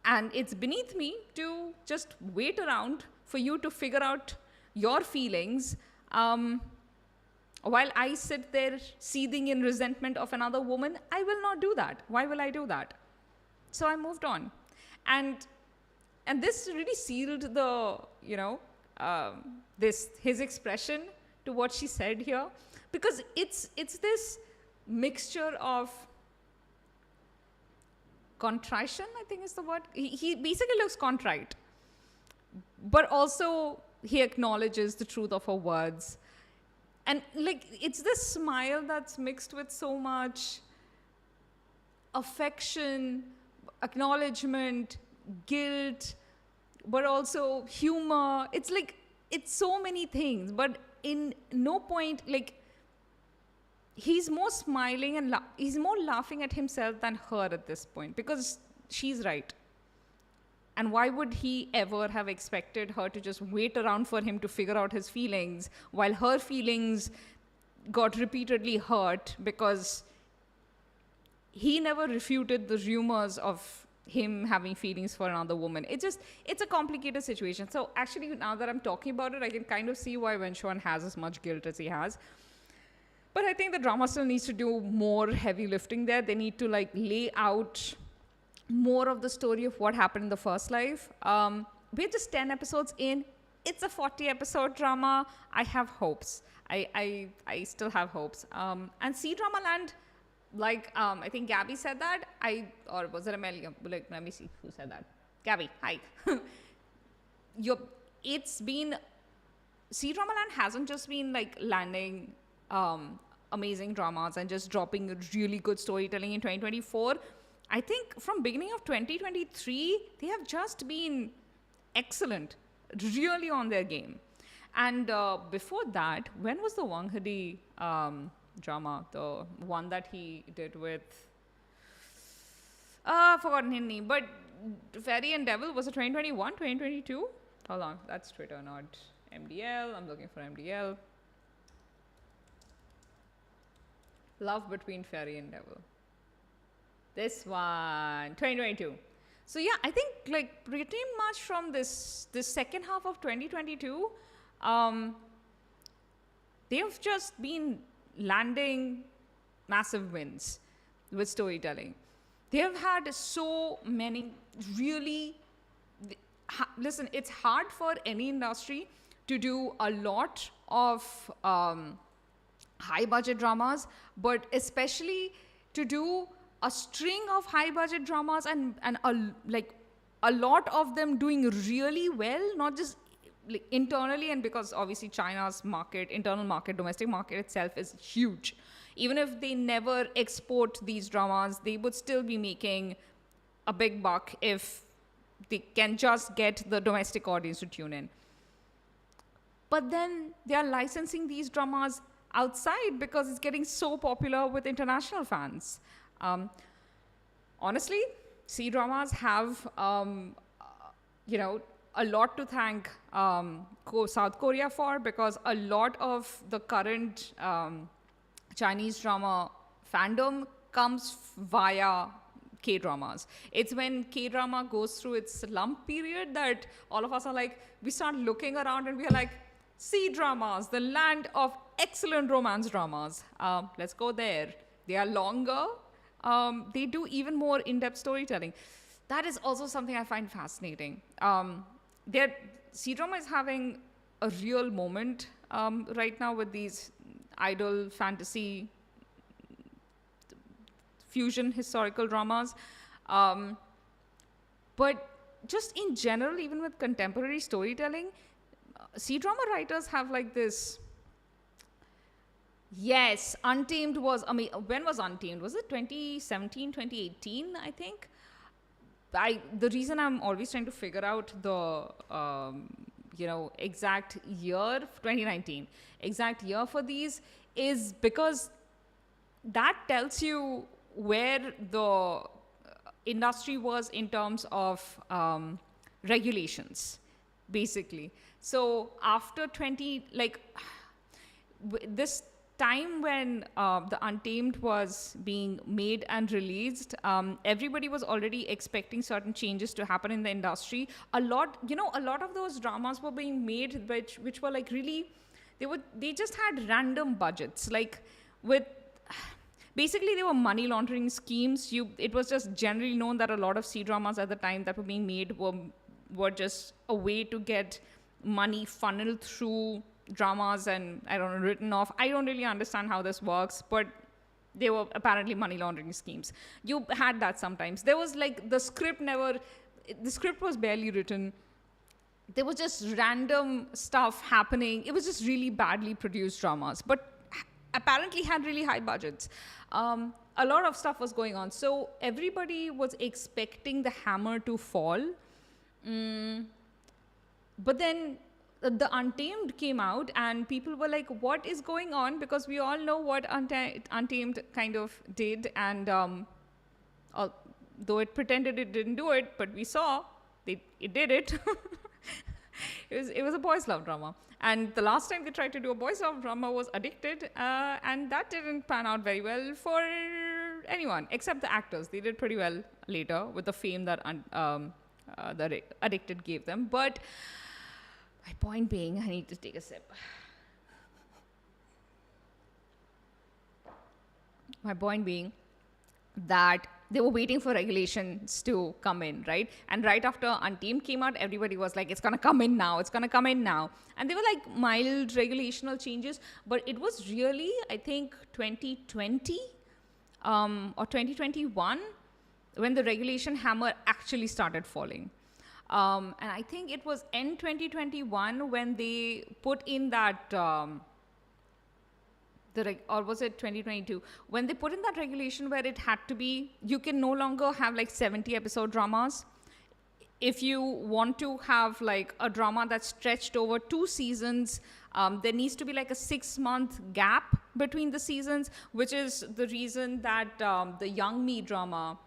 And it's beneath me to just wait around for you to figure out your feelings while I sit there seething in resentment of another woman. I will not do that. Why will I do that? So I moved on. And this really sealed the, his expression to what she said here. Because it's this mixture of contrition, I think is the word. He basically looks contrite, but also he acknowledges the truth of her words. And like, it's this smile that's mixed with so much affection, acknowledgement, guilt, but also humor. It's like, it's so many things, but in no point, like, he's more smiling and he's more laughing at himself than her at this point, because she's right. And why would he ever have expected her to just wait around for him to figure out his feelings, while her feelings got repeatedly hurt because he never refuted the rumors of him having feelings for another woman. It's a complicated situation. So actually, now that I'm talking about it, I can kind of see why Wenxuan has as much guilt as he has. But I think the drama still needs to do more heavy lifting there. They need to like lay out more of the story of what happened in the first life. We're just 10 episodes in. It's a 40 episode drama. I have hopes. I still have hopes. And C-Drama Land, like I think Gabby said that. Or was it Amelia? Like, let me see who said that. Gabby, hi. It's been, C-Drama Land hasn't just been like landing amazing dramas and just dropping really good storytelling in 2024. I think from beginning of 2023, they have just been excellent, really on their game. And before that, when was the Wang Hadi drama? The one that he did with, I've forgotten his name, but Fairy and Devil, was it 2021, 2022? Hold on, that's Twitter, not MDL. I'm looking for MDL. Love Between Fairy and Devil. This one, 2022. So yeah, I think like pretty much from this second half of 2022, they've just been landing massive wins with storytelling. They've had so many really, listen, it's hard for any industry to do a lot of high budget dramas, but especially to do a string of high budget dramas and a lot of them doing really well, not just like internally, and because obviously China's market, internal market, domestic market itself is huge. Even if they never export these dramas, they would still be making a big buck if they can just get the domestic audience to tune in. But then they are licensing these dramas outside because it's getting so popular with international fans. Honestly, C-dramas have, a lot to thank South Korea for, because a lot of the current Chinese drama fandom comes via K-dramas. It's when K-drama goes through its slump period that all of us are like, we start looking around and we are like, C-dramas, the land of excellent romance dramas. Let's go there. They are longer. They do even more in-depth storytelling. That is also something I find fascinating. C-drama is having a real moment right now with these idol fantasy fusion historical dramas. But just in general, even with contemporary storytelling, C-drama writers have like this. Yes, Untamed was, when was Untamed? Was it 2017, 2018, I think? The reason I'm always trying to figure out the, exact year, 2019, exact year for these is because that tells you where the industry was in terms of regulations, basically. So after this time when the Untamed was being made and released, everybody was already expecting certain changes to happen in the industry. A lot of those dramas were being made which were like really, they just had random budgets. Like basically they were money laundering schemes. It was just generally known that a lot of C-dramas at the time that were being made were just a way to get money funneled through dramas and written off. I don't really understand how this works, but they were apparently money laundering schemes. You had that sometimes. There was like the script was barely written. There was just random stuff happening. It was just really badly produced dramas, but apparently had really high budgets. A lot of stuff was going on. So everybody was expecting the hammer to fall. But then the Untamed came out and people were like, what is going on? Because we all know what Untamed kind of did. And though it pretended it didn't do it, but we saw it did it. It was a boys' love drama. And the last time they tried to do a boys' love drama was Addicted. And that didn't pan out very well for anyone except the actors. They did pretty well later with the fame that the Addicted gave them. But my point being, I need to take a sip. My point being that they were waiting for regulations to come in, right? And right after Untamed came out, everybody was like, it's going to come in now. It's going to come in now. And they were like mild regulational changes. But it was really, I think, 2020 or 2021 when the regulation hammer actually started falling. And I think it was end 2021 when they put in that... or was it 2022 when they put in that regulation where it had to be, you can no longer have like 70 episode dramas. If you want to have like a drama that's stretched over 2 seasons, there needs to be like a 6-month gap between the seasons, which is the reason that the Young Me drama,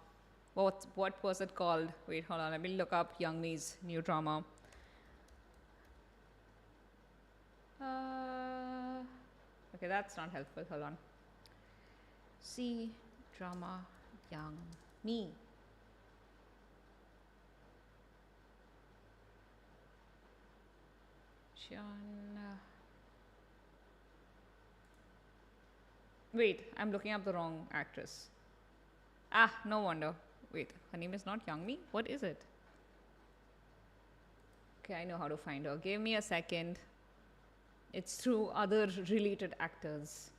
what was it called? Wait, hold on, let me look up Young Me's new drama. Okay, that's not helpful. Hold on. Drama Young Me. Wait, I'm looking up the wrong actress. No wonder. Wait, her name is not Young Me? What is it? Okay, I know how to find her. Give me a second. It's through other related actors.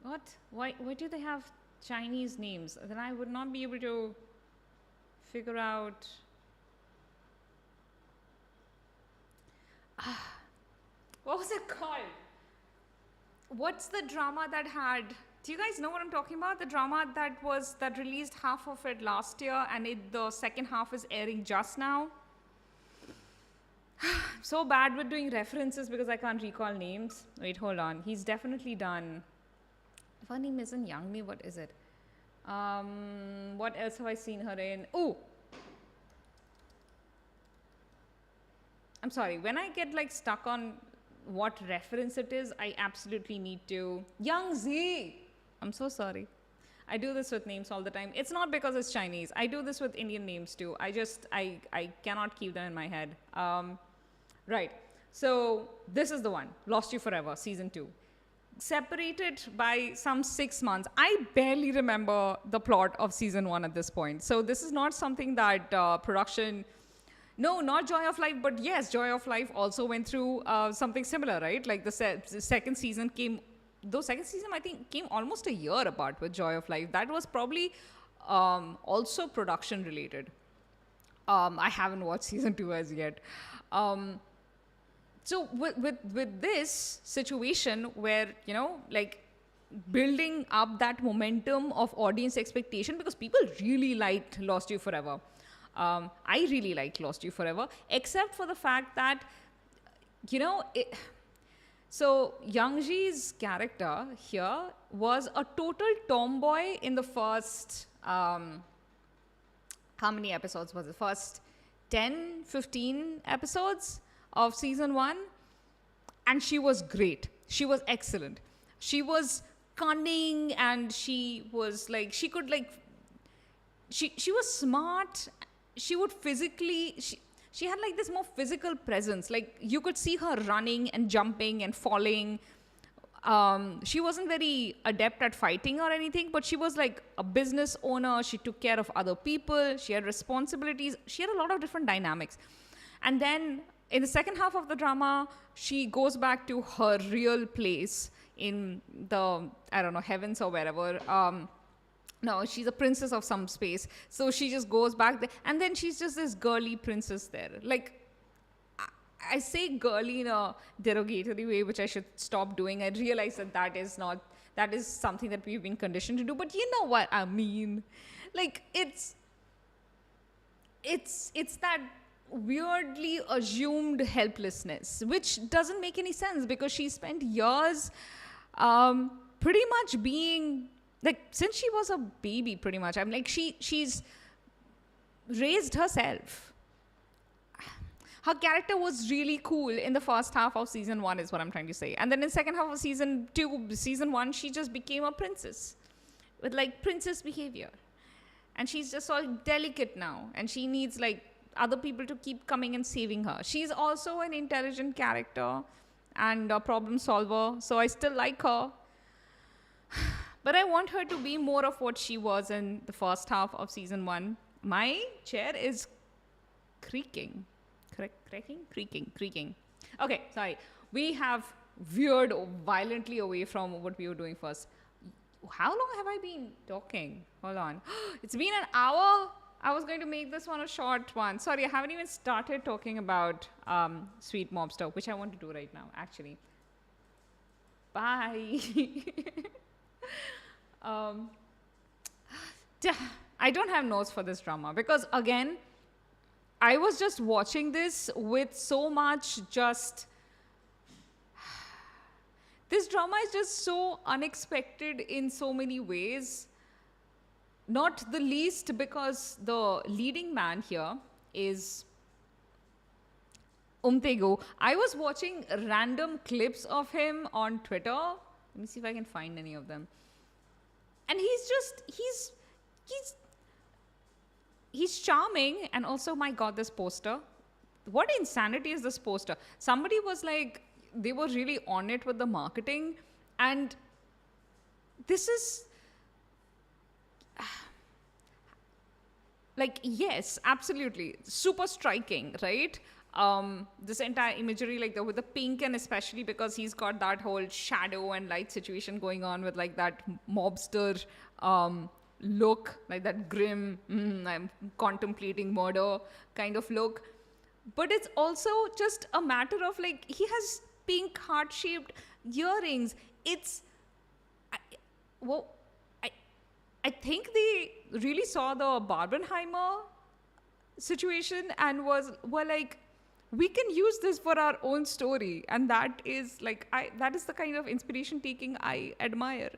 What? Why do they have Chinese names? Then I would not be able to figure out. What was it called? What's the drama that had... Do you guys know what I'm talking about? The drama that released half of it last year and the second half is airing just now. So bad with doing references because I can't recall names. Wait, hold on. He's definitely done... If her name isn't Young Me, what is it? What else have I seen her in? Oh! I'm sorry. When I get like stuck on what reference it is, I absolutely need to... Young Z! I'm so sorry. I do this with names all the time. It's not because it's Chinese. I do this with Indian names too. I cannot keep them in my head. Right. So this is the one. Lost You Forever, season 2. Separated by some 6 months. I barely remember the plot of season 1 at this point. So this is not something that production... No, not Joy of Life, but yes, Joy of Life also went through something similar, right? Like the second season came... Though second season, I think, came almost a year apart with Joy of Life. That was probably also production related. I haven't watched season 2 as yet. So with this situation where, you know, like building up that momentum of audience expectation, because people really liked Lost You Forever. I really liked Lost You Forever, except for the fact that, you know... So Youngji's character here was a total tomboy in the first, how many episodes was it? First 10, 15 episodes of season 1. And she was great. She was excellent. She was cunning and she was like, she could like, she was smart. She would physically... She had like this more physical presence. Like you could see her running and jumping and falling. She wasn't very adept at fighting or anything, but she was like a business owner. She took care of other people. She had responsibilities. She had a lot of different dynamics. And then in the second half of the drama, she goes back to her real place in the, I don't know, heavens or wherever. No, she's a princess of some space. So she just goes back there. And then she's just this girly princess there. Like, I say girly in a derogatory way, which I should stop doing. I realize that is something that we've been conditioned to do. But you know what I mean? Like, it's that weirdly assumed helplessness, which doesn't make any sense because she spent years pretty much being... Like, since she was a baby, pretty much, I'm like, she's raised herself. her character was really cool in the first half of season 1 is what I'm trying to say. And then in second half of season 1, she just became a princess with like princess behavior. And she's just all delicate now. And she needs like other people to keep coming and saving her. She's also an intelligent character and a problem solver. So I still like her. But I want her to be more of what she was in the first half of season 1. My chair is creaking. Creaking. Okay, sorry. We have veered violently away from what we were doing first. How long have I been talking? Hold on. It's been an hour. I was going to make this one a short one. Sorry, I haven't even started talking about Sweet Mobster, which I want to do right now, actually. Bye. I don't have notes for this drama because, again, I was just watching this with so much just... This drama is just so unexpected in so many ways. Not the least because the leading man here is Umtego. I was watching random clips of him on Twitter. Let me see if I can find any of them. And he's charming. And also, my God, this poster. What insanity is this poster? Somebody was like, they were really on it with the marketing. And this is... like, yes, absolutely. Super striking, right? This entire imagery, like with the pink, and especially because he's got that whole shadow and light situation going on with like that mobster look, like that grim, I'm contemplating murder kind of look. But it's also just a matter of like, he has pink heart-shaped earrings. It's, I think they really saw the Barbenheimer situation and were like, we can use this for our own story. And that is like, that is the kind of inspiration taking I admire.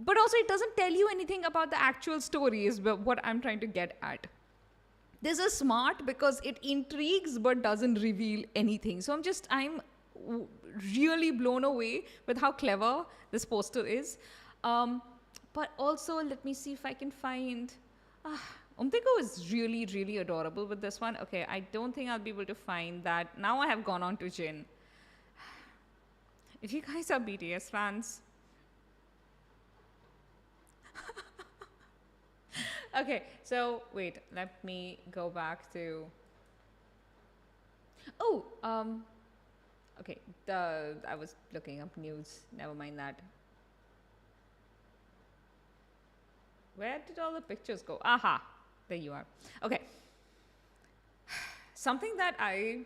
But also it doesn't tell you anything about the actual story is what I'm trying to get at. This is smart because it intrigues but doesn't reveal anything. So I'm really blown away with how clever this poster is. But also, let me see if I can find... Umtego is really, really adorable with this one. Okay, I don't think I'll be able to find that. Now I have gone on to Jin. If you guys are BTS fans... Okay, so wait, let me go back to... okay, I was looking up news. Never mind that. Where did all the pictures go? Aha, there you are. Okay. Something that I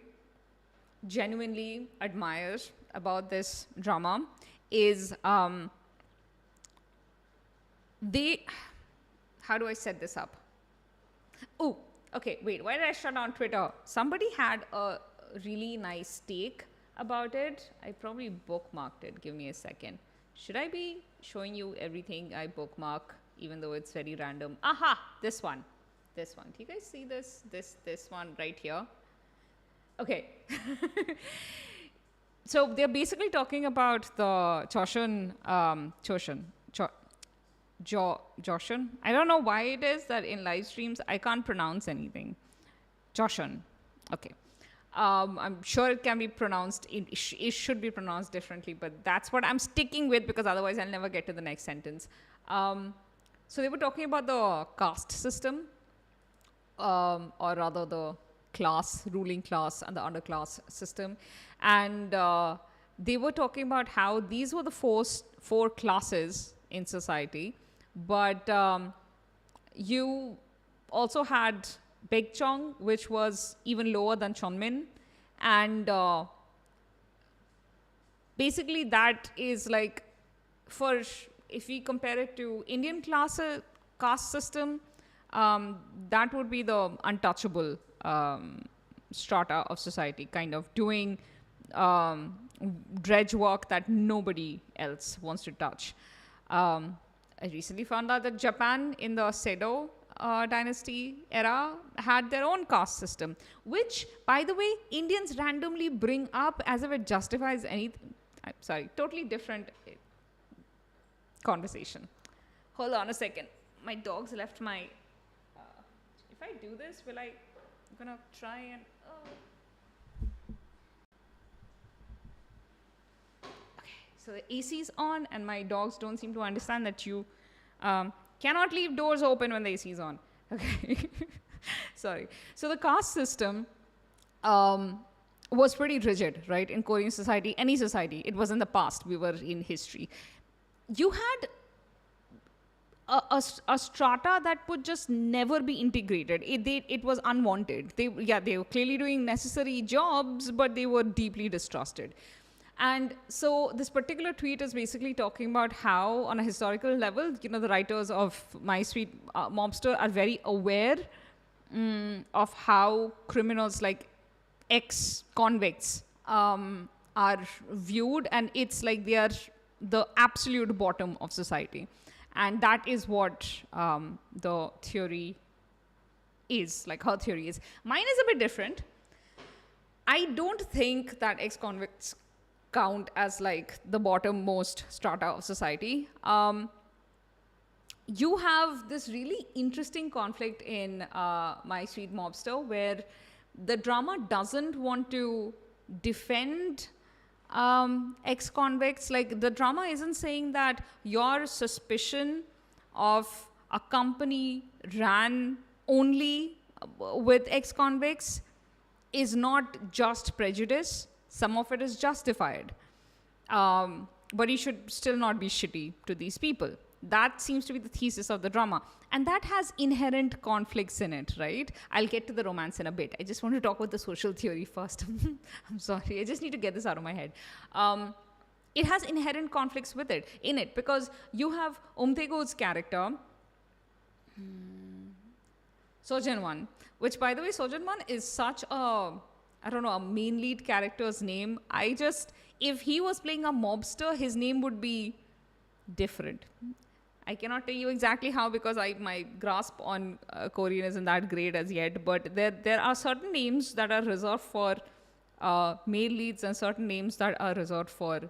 genuinely admire about this drama is how do I set this up? Oh, okay, wait, why did I shut down Twitter? Somebody had a really nice take about it. I probably bookmarked it. Give me a second. Should I be showing you everything I bookmark, even though it's very random? Aha, this one. Do you guys see this one right here? Okay. So they're basically talking about the Joshun. I don't know why it is that in live streams I can't pronounce anything. Joshun. Okay. I'm sure it can be pronounced, it should be pronounced differently, but that's what I'm sticking with because otherwise I'll never get to the next sentence. So they were talking about the caste system, or rather the ruling class and the underclass system. And they were talking about how these were the four classes in society, but you also had Baekjeong, which was even lower than Chonmin. And basically that is like, if we compare it to Indian caste system, that would be the untouchable strata of society, kind of doing dredge work that nobody else wants to touch. I recently found out that Japan in the Sedo dynasty era had their own caste system, which, by the way, Indians randomly bring up as if it justifies anything. I'm sorry, totally different conversation. Hold on a second. My dog's left my. If I do this, will I? I'm gonna try and. Okay, so the AC's on, and my dogs don't seem to understand that you cannot leave doors open when the AC is on. Okay, sorry. So the caste system was pretty rigid, right? In Korean society, any society, it was in the past. We were in history. You had a strata that would just never be integrated. It was unwanted. They were clearly doing necessary jobs, but they were deeply distrusted. And so this particular tweet is basically talking about how, on a historical level, the writers of My Sweet Mobster are very aware of how criminals like ex-convicts are viewed, and it's like they are the absolute bottom of society. And that is what the theory is, like her theory is. Mine is a bit different. I don't think that ex-convicts count as like the bottommost strata of society. You have this really interesting conflict in My Sweet Mobster where the drama doesn't want to defend ex-convicts. Like, the drama isn't saying that your suspicion of a company ran only with ex-convicts is not just prejudice. Some of it is justified. But you should still not be shitty to these people. That seems to be the thesis of the drama. And that has inherent conflicts in it, right? I'll get to the romance in a bit. I just want to talk about the social theory first. I'm sorry. I just need to get this out of my head. It has inherent conflicts in it, because you have Umtaego's character, Sojin-won, which, by the way, Sojin-won is such a main lead character's name. If he was playing a mobster, his name would be different. I cannot tell you exactly how, because my grasp on Korean isn't that great as yet, but there are certain names that are reserved for male leads and certain names that are reserved for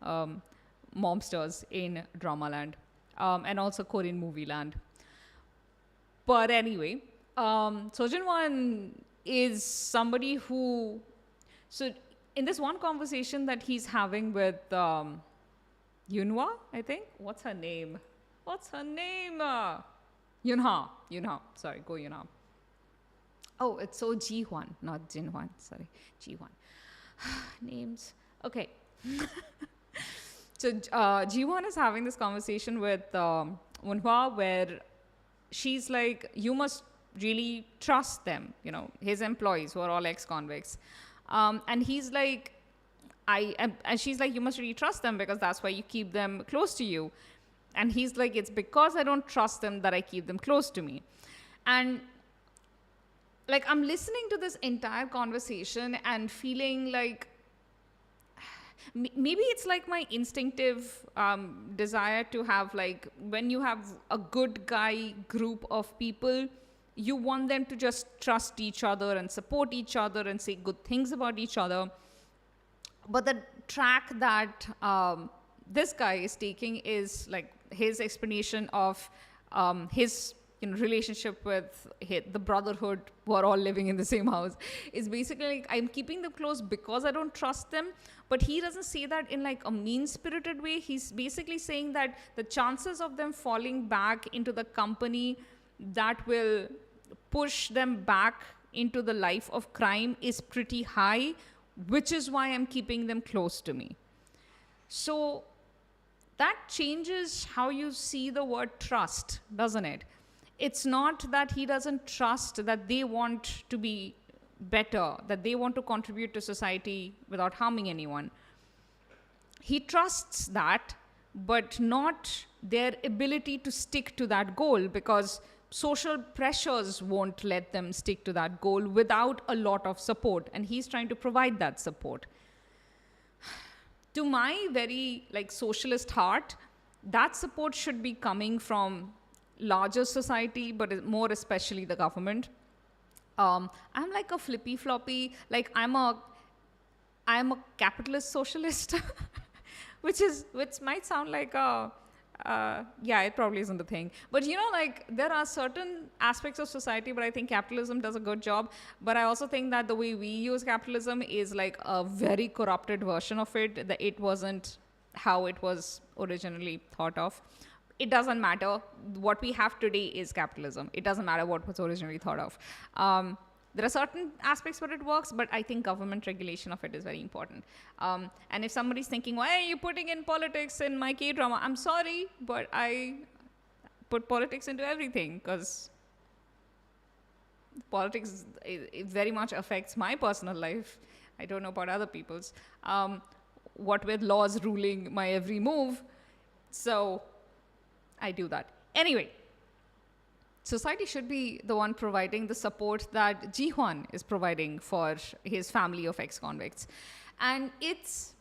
mobsters in drama land, and also Korean movie land. But anyway, Sojin-won is somebody who... So in this one conversation that he's having with Yunhwa, I think. What's her name? Yunha. Sorry, go Yunha. Oh, it's So Ji-hwan, not Jin-hwan. Sorry, Ji-hwan. Names. Okay. So Ji-hwan is having this conversation with Yunhwa where she's like, you must really trust them, his employees who are all ex-convicts. And he's like, and she's like, you must really trust them because that's why you keep them close to you. And he's like, it's because I don't trust them that I keep them close to me. And like, I'm listening to this entire conversation and feeling like, maybe it's like my instinctive desire to have, like, when you have a good guy group of people, you want them to just trust each other and support each other and say good things about each other. But the track that this guy is taking is like his explanation of his relationship with the brotherhood who are all living in the same house is basically like, I'm keeping them close because I don't trust them. But he doesn't say that in like a mean-spirited way. He's basically saying that the chances of them falling back into the company that will push them back into the life of crime is pretty high, which is why I'm keeping them close to me. So that changes how you see the word trust, doesn't it? It's not that he doesn't trust that they want to be better, that they want to contribute to society without harming anyone. He trusts that, but not their ability to stick to that goal, because social pressures won't let them stick to that goal without a lot of support. And he's trying to provide that support. To my very like socialist heart, that support should be coming from larger society, but more especially the government. I'm like a flippy floppy, like I'm a capitalist socialist, which might sound like a yeah, it probably isn't a thing. But like there are certain aspects of society, but I think capitalism does a good job. But I also think that the way we use capitalism is like a very corrupted version of it. That it wasn't how it was originally thought of. It doesn't matter. What we have today is capitalism. It doesn't matter what was originally thought of. There are certain aspects where it works, but I think government regulation of it is very important. And if somebody's thinking, why are you putting in politics in my K-drama? I'm sorry, but I put politics into everything because politics it very much affects my personal life. I don't know about other people's. What with laws ruling my every move. So I do that. Anyway, society should be the one providing the support that Ji-hwan is providing for his family of ex-convicts. And it's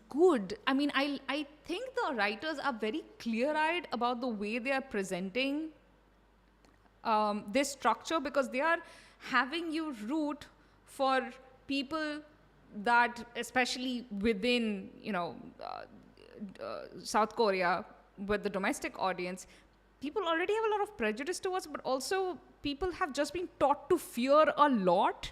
good. I mean, I think the writers are very clear-eyed about the way they are presenting this structure, because they are having you root for people that, especially within, South Korea, with the domestic audience, people already have a lot of prejudice towards, but also people have just been taught to fear a lot.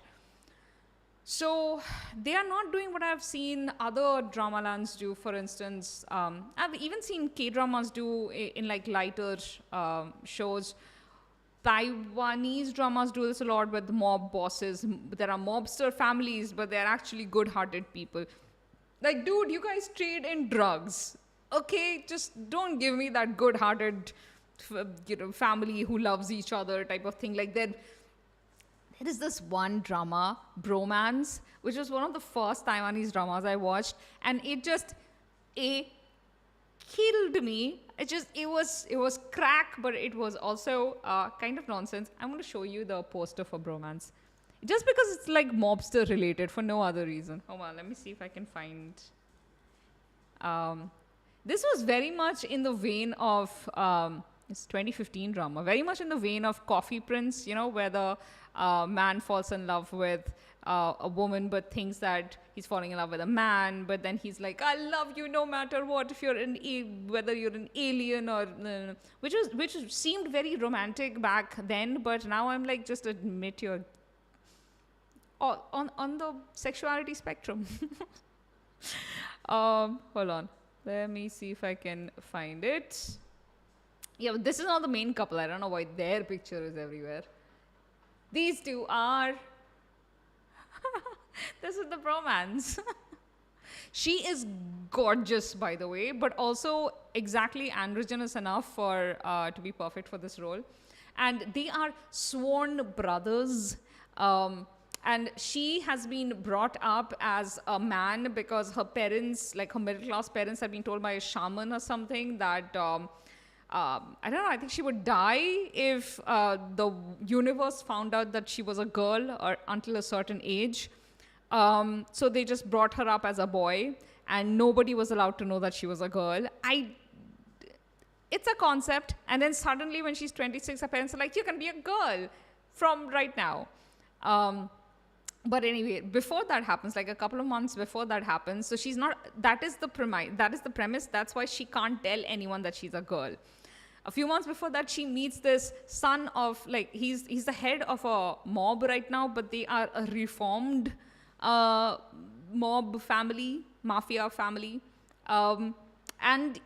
So they are not doing what I've seen other drama lands do. For instance, I've even seen K-dramas do in like lighter shows. Taiwanese dramas do this a lot with mob bosses. There are mobster families, but they're actually good-hearted people. Like, dude, you guys trade in drugs. Okay, just don't give me that good-hearted, family who loves each other type of thing. Like, there is this one drama, Bromance, which was one of the first Taiwanese dramas I watched, and it just killed me. It was crack, but it was also kind of nonsense. I'm going to show you the poster for Bromance, just because it's like mobster related for no other reason. Hold on, let me see if I can find. This was very much in the vein of it's 2015 drama, very much in the vein of Coffee Prince, where the man falls in love with a woman, but thinks that he's falling in love with a man, but then he's like, I love you no matter what, if you're whether you're an alien or which seemed very romantic back then, but now I'm like, just admit you're on the sexuality spectrum. Hold on, let me see if I can find it. Yeah, but this is not the main couple. I don't know why their picture is everywhere. These two are. This is the Bromance. She is gorgeous, by the way, but also exactly androgynous enough for to be perfect for this role. And they are sworn brothers. And she has been brought up as a man because her parents, like her middle class parents, have been told by a shaman or something that. I don't know, I think she would die if the universe found out that she was a girl or until a certain age. So they just brought her up as a boy, and nobody was allowed to know that she was a girl. It's a concept, and then suddenly when she's 26, her parents are like, you can be a girl from right now. But anyway, before that happens, like a couple of months before that happens, so she's not, that is the premise, that's why she can't tell anyone that she's a girl. A few months before that, she meets this son of, like, he's the head of a mob right now, but they are a reformed mob family, mafia family. And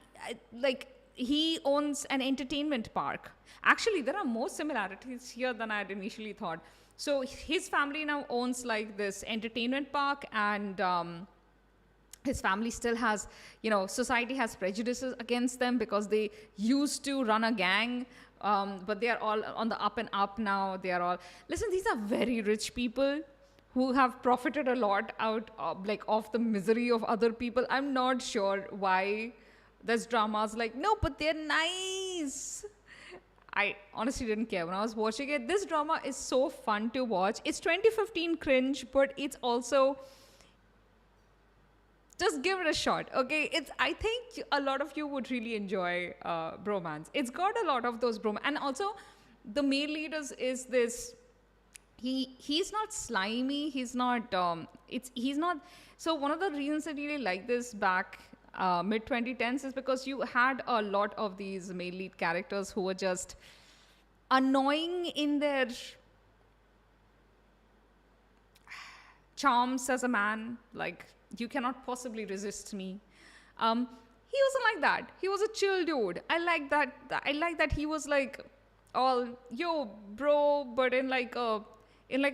like, he owns an entertainment park. Actually, there are more similarities here than I had initially thought. So his family now owns like this entertainment park, and his family still has, society has prejudices against them because they used to run a gang, but they are all on the up and up now. They are all, listen, these are very rich people who have profited a lot out of the misery of other people. I'm not sure why there's dramas like, no, but they're nice. I honestly didn't care when I was watching it. This drama is so fun to watch. It's 2015 cringe, but it's also Just give it a shot, okay? I think a lot of you would really enjoy Bromance. It's got a lot of those and also the male lead is this. He's not slimy. He's not. He's not. So one of the reasons I really like this back mid 2010s is because you had a lot of these male lead characters who were just annoying in their charms as a man. Like, you cannot possibly resist me. He wasn't like that. He was a chill dude. I like that. I like that he was like all yo bro, but in like a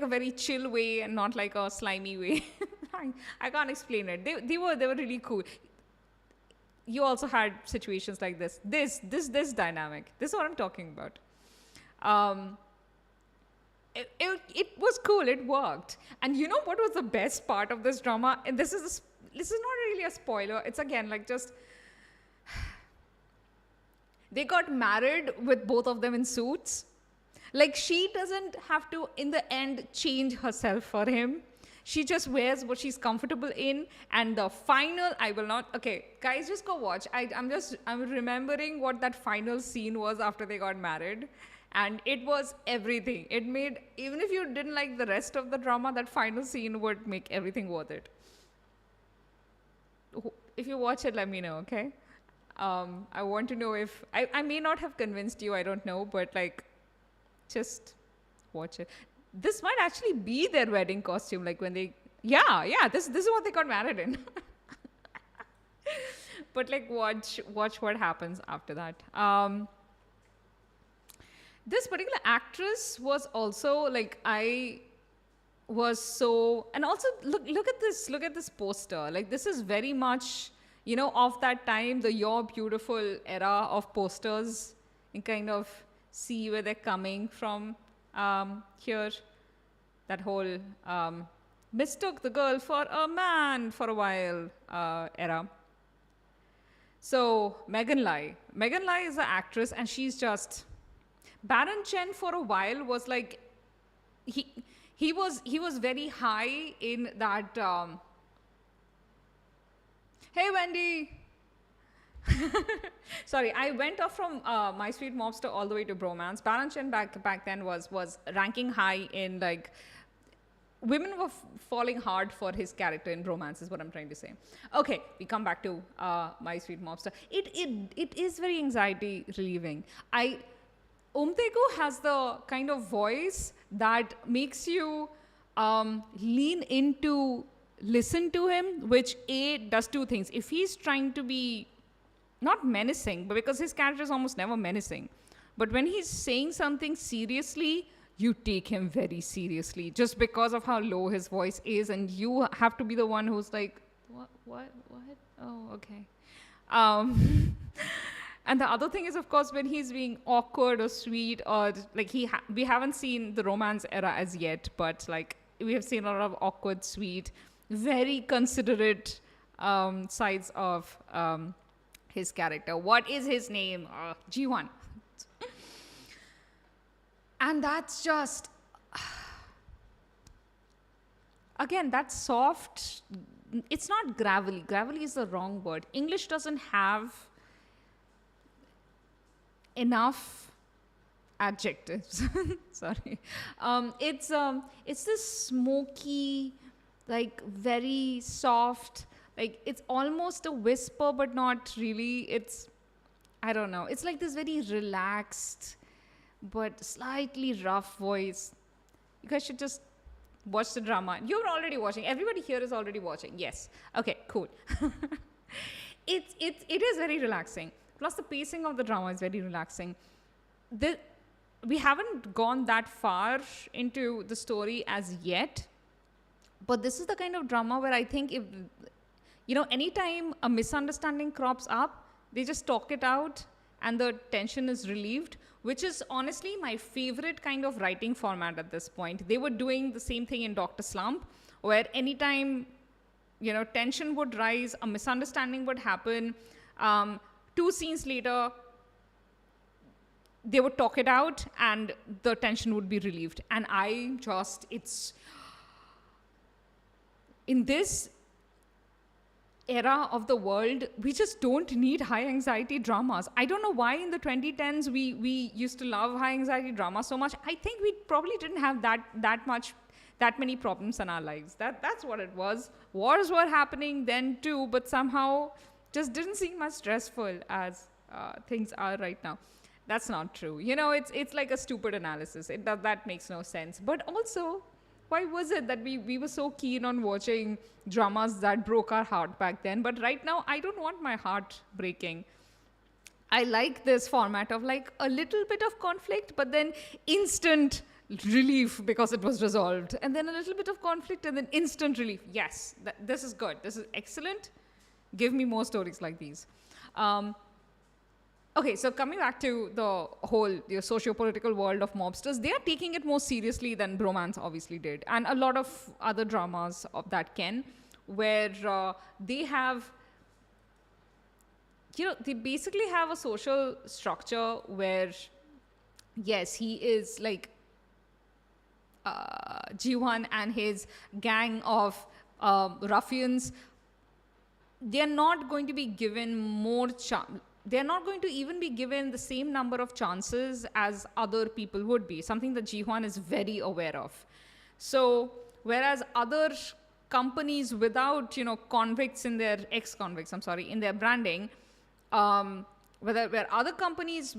very chill way and not like a slimy way. I can't explain it. They were really cool. You also had situations like this dynamic. This is what I'm talking about. It was cool. It worked. And you know what was the best part of this drama? And this is not really a spoiler. It's again like just they got married with both of them in suits. Like, she doesn't have to in the end change herself for him. She just wears what she's comfortable in. And the final, I will not. Okay, guys, just go watch. I'm remembering what that final scene was after they got married. And it was everything. It made, even if you didn't like the rest of the drama, that final scene would make everything worth it. If you watch it, let me know, okay? I want to know if, I may not have convinced you, I don't know, but like, just watch it. This might actually be their wedding costume, like when they, this is what they got married in. But like, watch what happens after that. This particular actress was also like, I was so, and also look at this poster. Like, this is very much, you know, of that time, the You're Beautiful era of posters. You kind of see where they're coming from here. That whole mistook the girl for a man for a while era. So Megan Lai is an actress, and she's just, Baron Chen for a while was like, he was very high in that. Hey Wendy. Sorry, I went off from My Sweet Mobster all the way to Bromance. Baron Chen back then was ranking high in like, women were falling hard for his character in Bromance, is what I'm trying to say. Okay, we come back to My Sweet Mobster. It is very anxiety relieving. Umtego has the kind of voice that makes you lean into listen to him, which does two things. If he's trying to be not menacing, but because his character is almost never menacing, but when he's saying something seriously, you take him very seriously just because of how low his voice is, and you have to be the one who's like, what? Oh, okay. And the other thing is, of course, when he's being awkward or sweet, or like we haven't seen the romance era as yet, but like we have seen a lot of awkward, sweet, very considerate sides of his character. What is his name? G1. And that's just, again, that's soft. It's not gravelly. Gravelly is the wrong word. English doesn't have enough adjectives. Sorry. It's this smoky, like very soft, like it's almost a whisper, but not really. I don't know. It's like this very relaxed, but slightly rough voice. You guys should just watch the drama. You're already watching. Everybody here is already watching. Yes. Okay, cool. It is very relaxing. Plus, the pacing of the drama is very relaxing. We haven't gone that far into the story as yet, but this is the kind of drama where I think if, you know, anytime a misunderstanding crops up, they just talk it out and the tension is relieved, which is honestly my favorite kind of writing format at this point. They were doing the same thing in Dr. Slump, where anytime, you know, tension would rise, a misunderstanding would happen, 2 scenes later, they would talk it out and the tension would be relieved. And in this, era of the world, we just don't need high anxiety dramas. I don't know why in the 2010s we used to love high anxiety drama so much. I think we probably didn't have that many problems in our lives. That's what it was. Wars were happening then too, but somehow just didn't seem much stressful as things are right now. That's not true. It's like a stupid analysis. That makes no sense. But also, why was it that we were so keen on watching dramas that broke our heart back then? But right now, I don't want my heart breaking. I like this format of like a little bit of conflict, but then instant relief because it was resolved. And then a little bit of conflict and then instant relief. Yes, this is good. This is excellent. Give me more stories like these. Okay, so coming back to the whole socio-political world of mobsters, they are taking it more seriously than Bromance obviously did. And a lot of other dramas of that can, where they have, they basically have a social structure where, yes, he is like Jiwan and his gang of ruffians. They're not going to be given more chance. They're not going to even be given the same number of chances as other people would be, something that Jiwan is very aware of. So, whereas other companies without, convicts in their, ex-convicts, in their branding, where other companies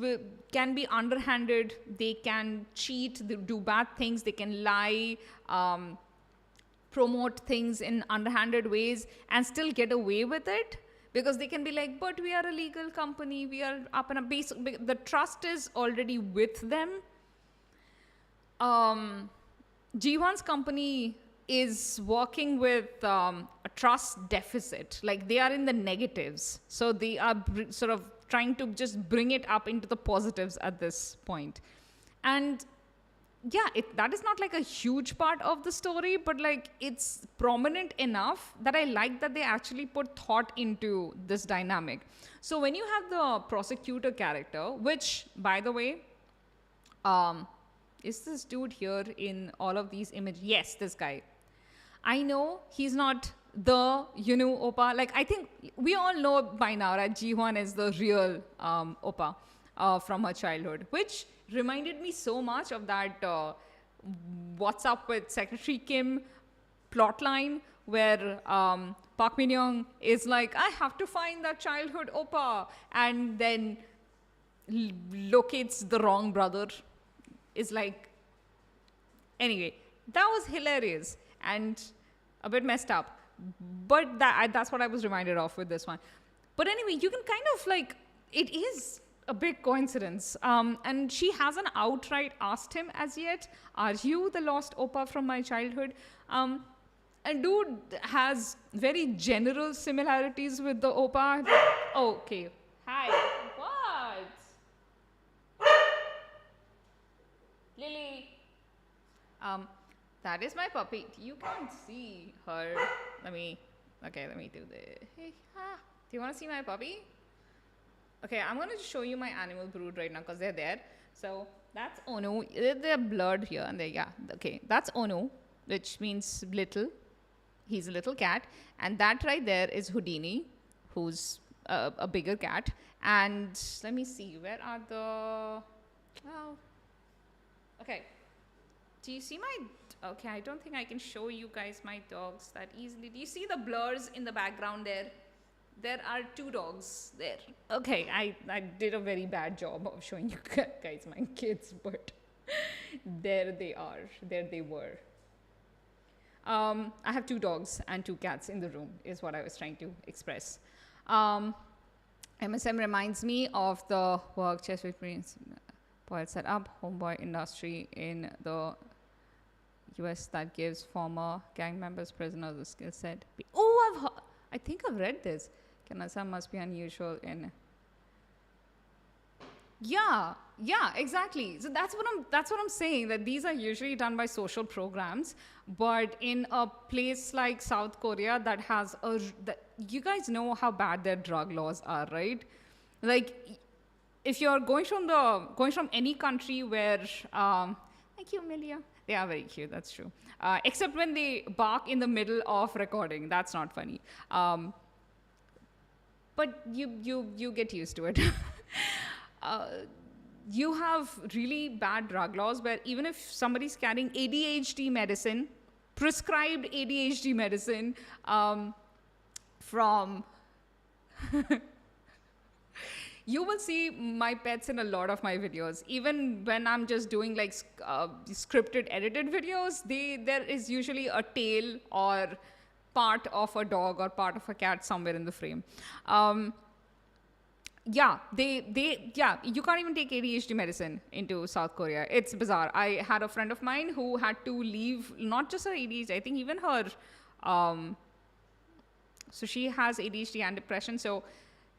can be underhanded, they can cheat, they do bad things, they can lie, promote things in underhanded ways and still get away with it. Because they can be like, but we are a legal company, we are up in a base. The trust is already with them. Jiwan's company is working with a trust deficit. Like they are in the negatives. So they are sort of trying to just bring it up into the positives at this point. And yeah, that is not like a huge part of the story, but like it's prominent enough that I like that they actually put thought into this dynamic. So when you have the prosecutor character, which by the way, is this dude here in all of these images? Yes, this guy. I know he's not the Oppa. Like I think we all know by now that Jiwan is the real Oppa from her childhood, which reminded me so much of that What's Up with Secretary Kim plotline where Park Min-young is like, I have to find that childhood Oppa, and then locates the wrong brother. Is like, anyway, that was hilarious and a bit messed up. But that's what I was reminded of with this one. But anyway, you can kind of like, it is a big coincidence. And she hasn't outright asked him as yet, are you the lost Oppa from my childhood? And dude has very general similarities with the Oppa. Okay. Hi. What? Lily. That is my puppy. You can't see her. Let me do this. Hey, do you want to see my puppy? Okay, I'm going to show you my animal brood right now because they're there. So that's Onu. They're blurred here and there. Yeah. Okay, that's Onu, which means little. He's a little cat. And that right there is Houdini, who's a bigger cat. And let me see. Where are the... Oh. Okay. Do you see my... Okay, I don't think I can show you guys my dogs that easily. Do you see the blurs in the background there? There are two dogs there. Okay, I did a very bad job of showing you guys my kids, but there they are. There they were. I have two dogs and two cats in the room, is what I was trying to express. MSM reminds me of the work Chess with Prince Boyle set up, homeboy industry in the US that gives former gang members, prisoners a skill set. Oh, I think I've read this. Kanasa must be unusual in... Yeah, exactly. So that's what I'm saying, that these are usually done by social programs, but in a place like South Korea that has you guys know how bad their drug laws are, right? Like, if you're going from any country where, thank you, Amelia. They are very cute, that's true. Except when they bark in the middle of recording, that's not funny. but you get used to it. uh, you have really bad drug laws where even if somebody's carrying ADHD medicine, prescribed ADHD medicine, from you will see my pets in a lot of my videos. Even when I'm just doing like scripted edited videos, there is usually a tail or part of a dog or part of a cat somewhere in the frame. Yeah, you can't even take ADHD medicine into South Korea. It's bizarre. I had a friend of mine who had to leave, not just her ADHD, I think even her, so she has ADHD and depression, so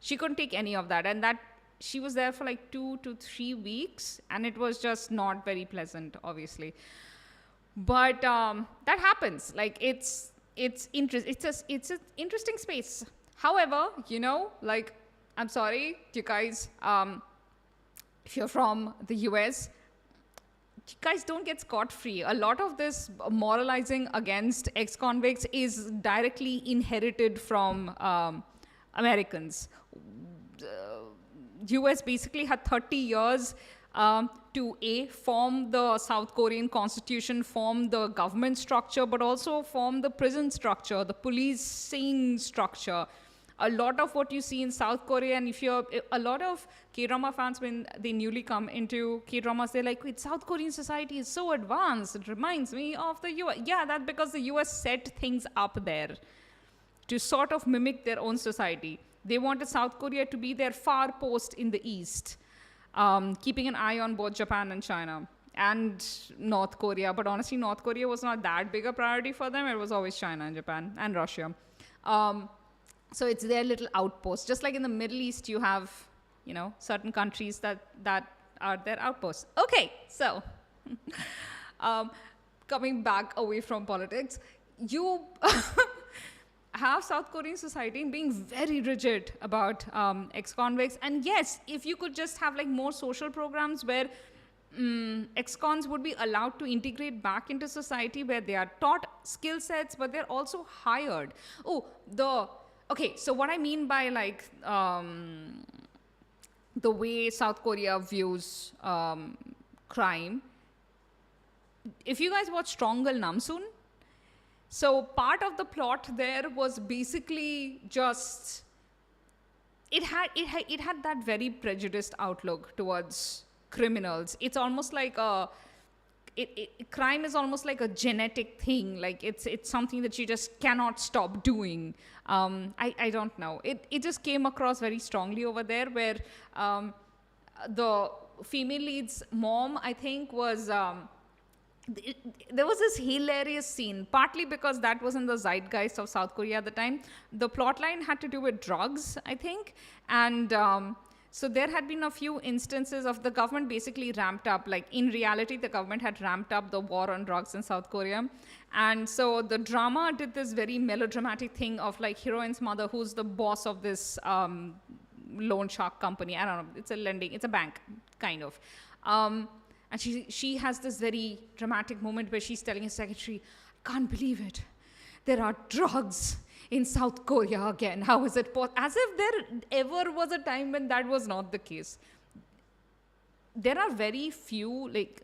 she couldn't take any of that. And that she was there for like 2 to 3 weeks, and it was just not very pleasant, obviously. But that happens. Like it's an interesting space. However, like, I'm sorry, you guys, if you're from the US, you guys don't get scot-free. A lot of this moralizing against ex-convicts is directly inherited from Americans. US basically had 30 years to form the South Korean constitution, form the government structure, but also form the prison structure, the policing structure. A lot of what you see in South Korea, and a lot of K-drama fans, when they newly come into K-dramas, they're like, wait, South Korean society is so advanced. It reminds me of the US. Yeah, that's because the US set things up there to sort of mimic their own society. They wanted South Korea to be their far post in the East, keeping an eye on both Japan and China and North Korea. But honestly, North Korea was not that big a priority for them. It was always China and Japan and Russia. So it's their little outpost. Just like in the Middle East, you have, certain countries that are their outposts. Okay, so coming back away from politics, you have South Korean society being very rigid about ex-convicts. And yes, if you could just have like more social programs where ex-cons would be allowed to integrate back into society, where they are taught skill sets, but they're also hired. Okay, so what I mean by like the way South Korea views crime, if you guys watch Stronggal Namsoon, so part of the plot there was basically just it had that very prejudiced outlook towards criminals. It's almost like crime is almost like a genetic thing. Like it's something that you just cannot stop doing. I don't know. It just came across very strongly over there, where the female lead's mom, I think, was. There was this hilarious scene, partly because that was in the zeitgeist of South Korea at the time. The plotline had to do with drugs, I think, and. So there had been a few instances of the government basically ramped up, like in reality, the government had ramped up the war on drugs in South Korea. And so the drama did this very melodramatic thing of like heroine's mother, who's the boss of this loan shark company. I don't know, it's a bank, kind of. And she has this very dramatic moment where she's telling her secretary, I can't believe it. There are drugs in South Korea again. How is it possible? As if there ever was a time when that was not the case. There are very few, like,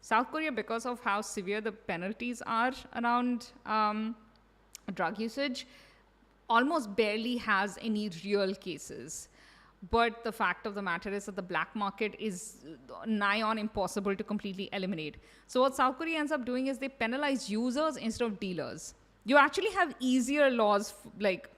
South Korea, because of how severe the penalties are around drug usage, almost barely has any real cases. But the fact of the matter is that the black market is nigh on impossible to completely eliminate. So what South Korea ends up doing is they penalize users instead of dealers. You actually have easier laws, like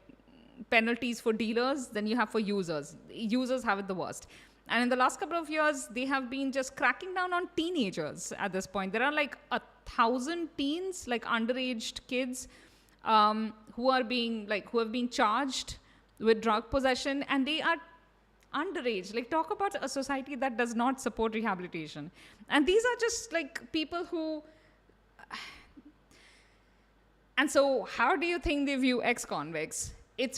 penalties for dealers than you have for users. Users have it the worst. And in the last couple of years, they have been just cracking down on teenagers at this point. There are like 1,000 teens, like underage kids, who have been charged with drug possession, and they are underage. Like, talk about a society that does not support rehabilitation. And these are just like people who. And so how do you think they view ex-convicts?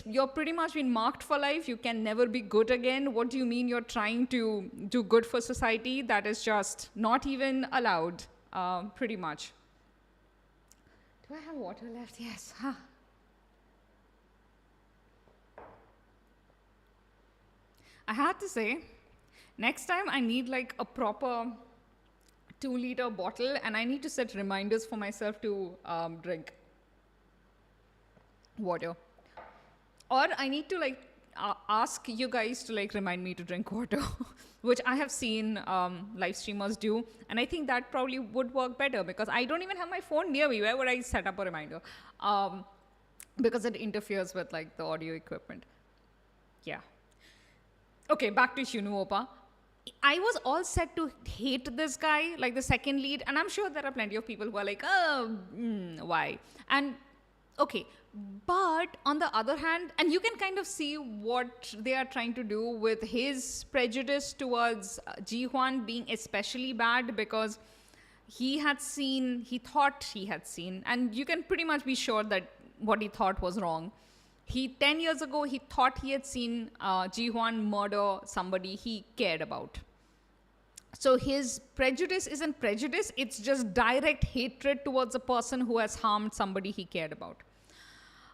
You're pretty much been marked for life. You can never be good again. What do you mean you're trying to do good for society? That is just not even allowed, pretty much. Do I have water left? Yes. Huh. I had to say, next time I need like a proper 2-liter bottle and I need to set reminders for myself to drink water. Or I need to like ask you guys to like remind me to drink water, which I have seen live streamers do. And I think that probably would work better because I don't even have my phone near me. Where would I set up a reminder? Because it interferes with like the audio equipment. Yeah. Okay, back to Shunu Opa. I was all set to hate this guy, like the second lead, and I'm sure there are plenty of people who are like, oh, why? And okay, but on the other hand, and you can kind of see what they are trying to do with his prejudice towards Ji-hwan being especially bad because he thought he had seen, and you can pretty much be sure that what he thought was wrong. 10 years ago, he thought he had seen Ji-hwan murder somebody he cared about. So his prejudice isn't prejudice, it's just direct hatred towards a person who has harmed somebody he cared about.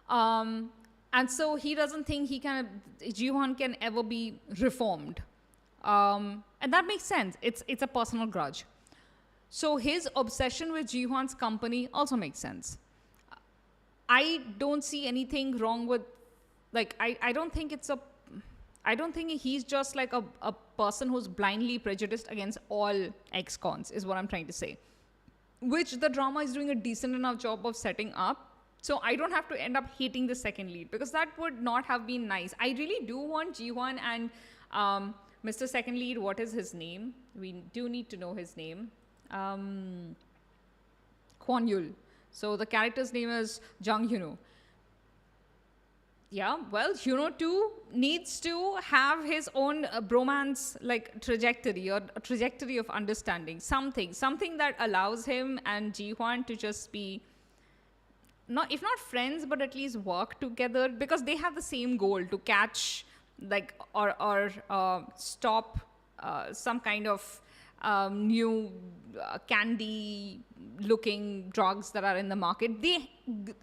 And so he doesn't think Ji-hwan can ever be reformed. And that makes sense. It's a personal grudge. So his obsession with Ji-hwan's company also makes sense. I don't see anything wrong with, like, I don't think he's just like a person who's blindly prejudiced against all ex-cons, is what I'm trying to say. Which the drama is doing a decent enough job of setting up. So I don't have to end up hating the second lead because that would not have been nice. I really do want Ji-hwan and Mr. Second Lead, what is his name? We do need to know his name. Kwon Yul. So the character's name is Jang Hyunwoo. Yeah, well, Hyunwoo too needs to have his own bromance like trajectory or a trajectory of understanding. Something that allows him and Ji-hwan to just be if not friends, but at least work together because they have the same goal to catch like or stop some kind of new candy looking drugs that are in the market. They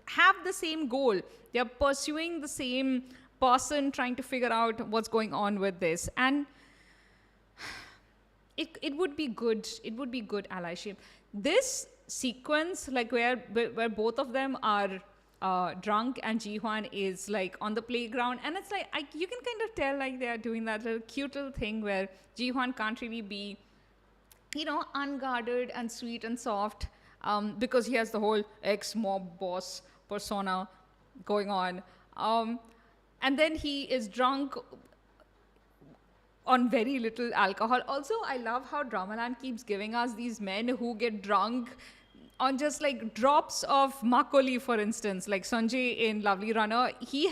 have the same goal. They are pursuing the same person trying to figure out what's going on with this. And it would be good. It would be good allyship. This sequence, like where both of them are drunk and Ji-hwan is like on the playground, and it's like you can kind of tell like they are doing that little cute little thing where Ji-hwan can't really be, unguarded and sweet and soft because he has the whole ex-mob boss persona going on, and then he is drunk on very little alcohol. Also, I love how Dramaland keeps giving us these men who get drunk on just like drops of makgeolli, for instance, like Sanjay in Lovely Runner. He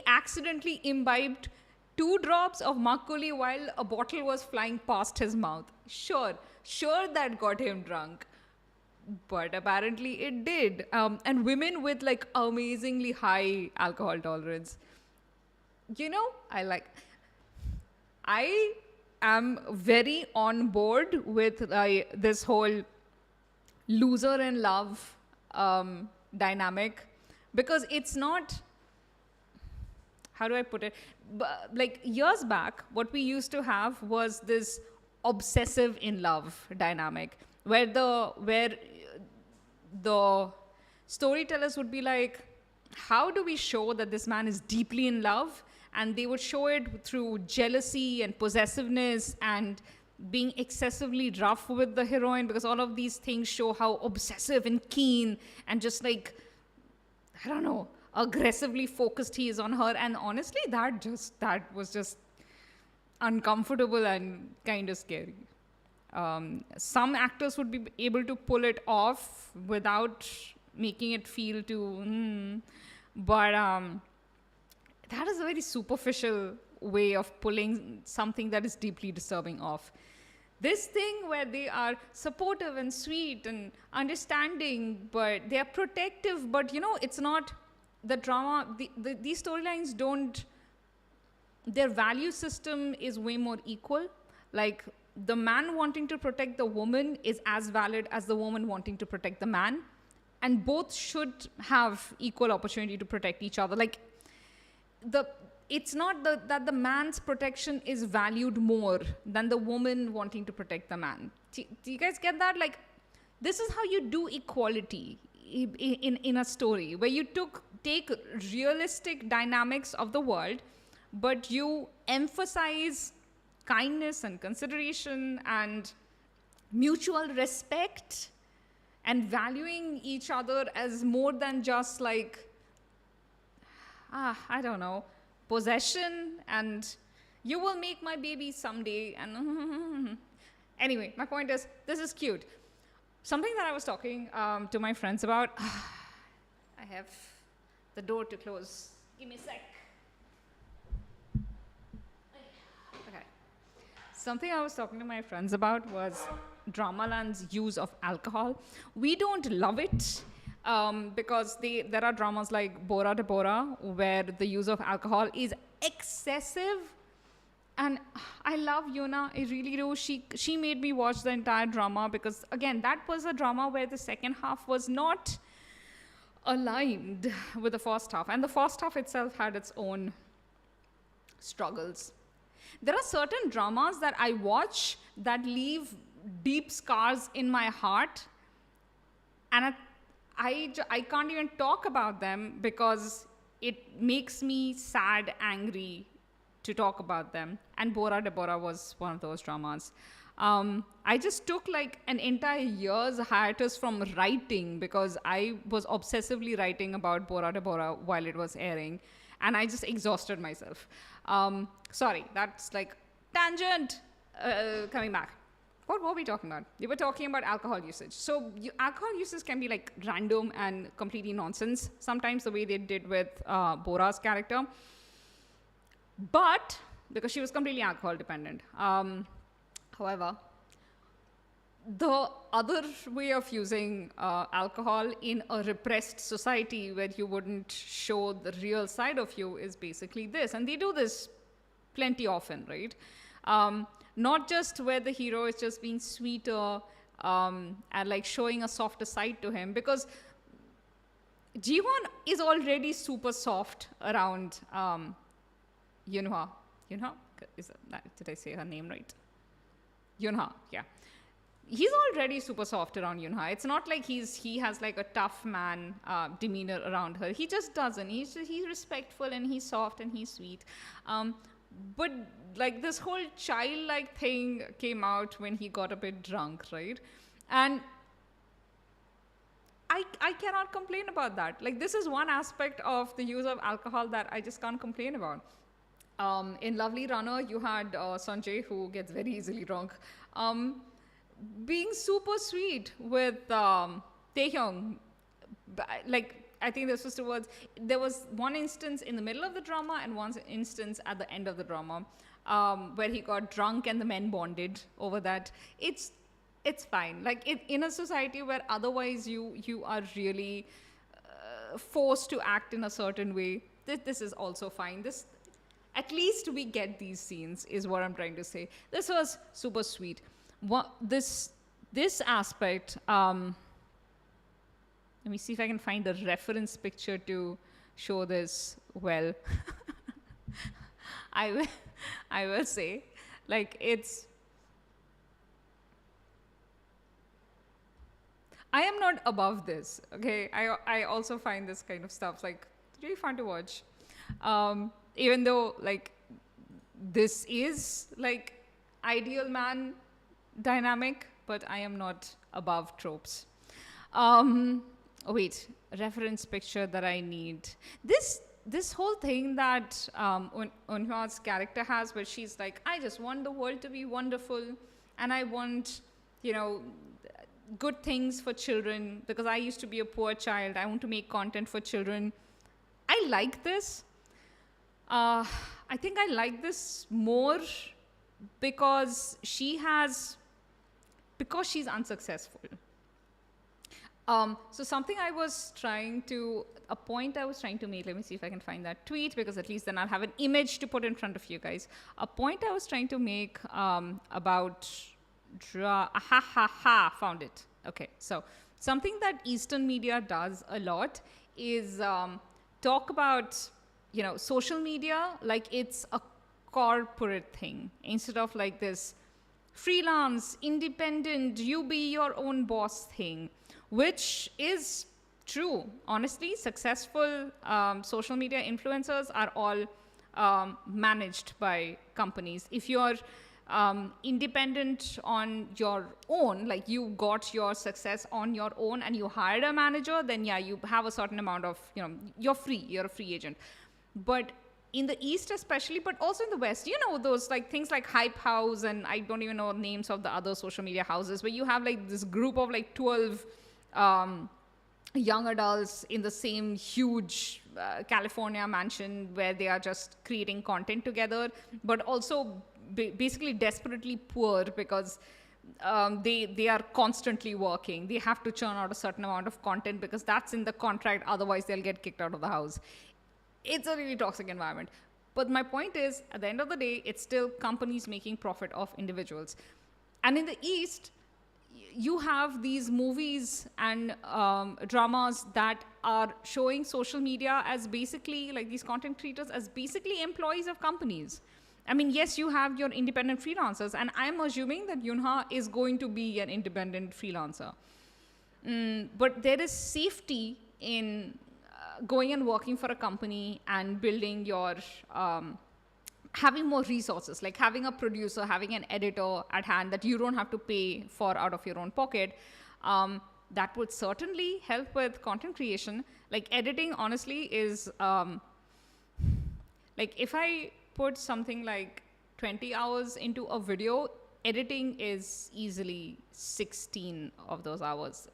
accidentally imbibed 2 drops of makgeolli while a bottle was flying past his mouth. Sure that got him drunk. But apparently it did. And women with like amazingly high alcohol tolerance. I am very on board with this whole loser in love dynamic because it's not, how do I put it? Like years back, what we used to have was this obsessive in love dynamic where the storytellers would be like, how do we show that this man is deeply in love? And they would show it through jealousy and possessiveness and being excessively rough with the heroine because all of these things show how obsessive and keen and just like, I don't know, aggressively focused he is on her. And honestly, that was just uncomfortable and kind of scary. Some actors would be able to pull it off without making it feel too, but that is a very superficial way of pulling something that is deeply disturbing off. This thing where they are supportive and sweet and understanding, but they are protective, but it's not the drama. These storylines don't, their value system is way more equal. Like the man wanting to protect the woman is as valid as the woman wanting to protect the man. And both should have equal opportunity to protect each other. Like it's not that the man's protection is valued more than the woman wanting to protect the man. Do you guys get that? Like, this is how you do equality in a story, where you take realistic dynamics of the world, but you emphasize kindness and consideration and mutual respect and valuing each other as more than just like, I don't know, possession, and you will make my baby someday. And anyway, my point is, this is cute. Something that I was talking to my friends about. I have the door to close. Give me a sec. Okay. Something I was talking to my friends about was Dramaland's use of alcohol. We don't love it. Because there are dramas like Bora de Bora, where the use of alcohol is excessive. And I love Yuna, I really do. She made me watch the entire drama, because, again, that was a drama where the second half was not aligned with the first half. And the first half itself had its own struggles. There are certain dramas that I watch that leave deep scars in my heart. And I can't even talk about them because it makes me sad, angry to talk about them. And Bora de Bora was one of those dramas. I just took like an entire year's hiatus from writing because I was obsessively writing about Bora de Bora while it was airing. And I just exhausted myself. Sorry, that's like tangent. Coming back. What were we talking about? We were talking about alcohol usage. So alcohol usage can be like random and completely nonsense sometimes, the way they did with Bora's character. But because she was completely alcohol dependent. However, the other way of using alcohol in a repressed society where you wouldn't show the real side of you is basically this. And they do this plenty often, right? Not just where the hero is just being sweeter and like showing a softer side to him, because Jiwon is already super soft around Yunha. Yunha? Did I say her name right? Yunha, yeah. He's already super soft around Yunha. It's not like he has like a tough man demeanor around her. He just doesn't. He's respectful and he's soft and he's sweet. But like this whole childlike thing came out when he got a bit drunk, right? And I cannot complain about that. Like, this is one aspect of the use of alcohol that I just can't complain about. In Lovely Runner, you had Sanjay, who gets very easily drunk, being super sweet with Taehyung. Like, I think this was towards, there was one instance in the middle of the drama and one instance at the end of the drama where he got drunk and the men bonded over that. It's fine. Like, in a society where otherwise you are really forced to act in a certain way, this is also fine. At least we get these scenes, is what I'm trying to say. This was super sweet. This aspect, let me see if I can find a reference picture to show this well. I will say, like, I am not above this, okay? I also find this kind of stuff like really fun to watch. Even though like this is like ideal man dynamic, but I am not above tropes. Wait, reference picture that I need. This whole thing that Eunhwa's character has, where she's like, I just want the world to be wonderful, and I want, good things for children because I used to be a poor child. I want to make content for children. I like this. I think I like this more because she's unsuccessful. So something a point I was trying to make, let me see if I can find that tweet, because at least then I'll have an image to put in front of you guys. A point I was trying to make about found it. Okay, so something that Eastern media does a lot is talk about, social media like it's a corporate thing instead of like this freelance, independent, you be your own boss thing, which is true. Honestly, successful social media influencers are all managed by companies. If you're independent on your own, like you got your success on your own and you hired a manager, then yeah, you have a certain amount of, you're free, you're a free agent. But in the East especially, but also in the West, those like things like Hype House, and I don't even know names of the other social media houses, where you have like this group of like 12 young adults in the same huge California mansion where they are just creating content together, but also basically desperately poor because they are constantly working. They have to churn out a certain amount of content because that's in the contract. Otherwise, they'll get kicked out of the house. It's a really toxic environment. But my point is, at the end of the day, it's still companies making profit off individuals. And in the East, you have these movies and dramas that are showing social media as basically, like these content creators, as basically employees of companies. I mean, yes, you have your independent freelancers, and I'm assuming that Yunha is going to be an independent freelancer. But there is safety in going and working for a company and building your having more resources, like having a producer, having an editor at hand that you don't have to pay for out of your own pocket. That would certainly help with content creation. Like editing, honestly, is like if I put something like 20 hours into a video, editing is easily 16 of those hours.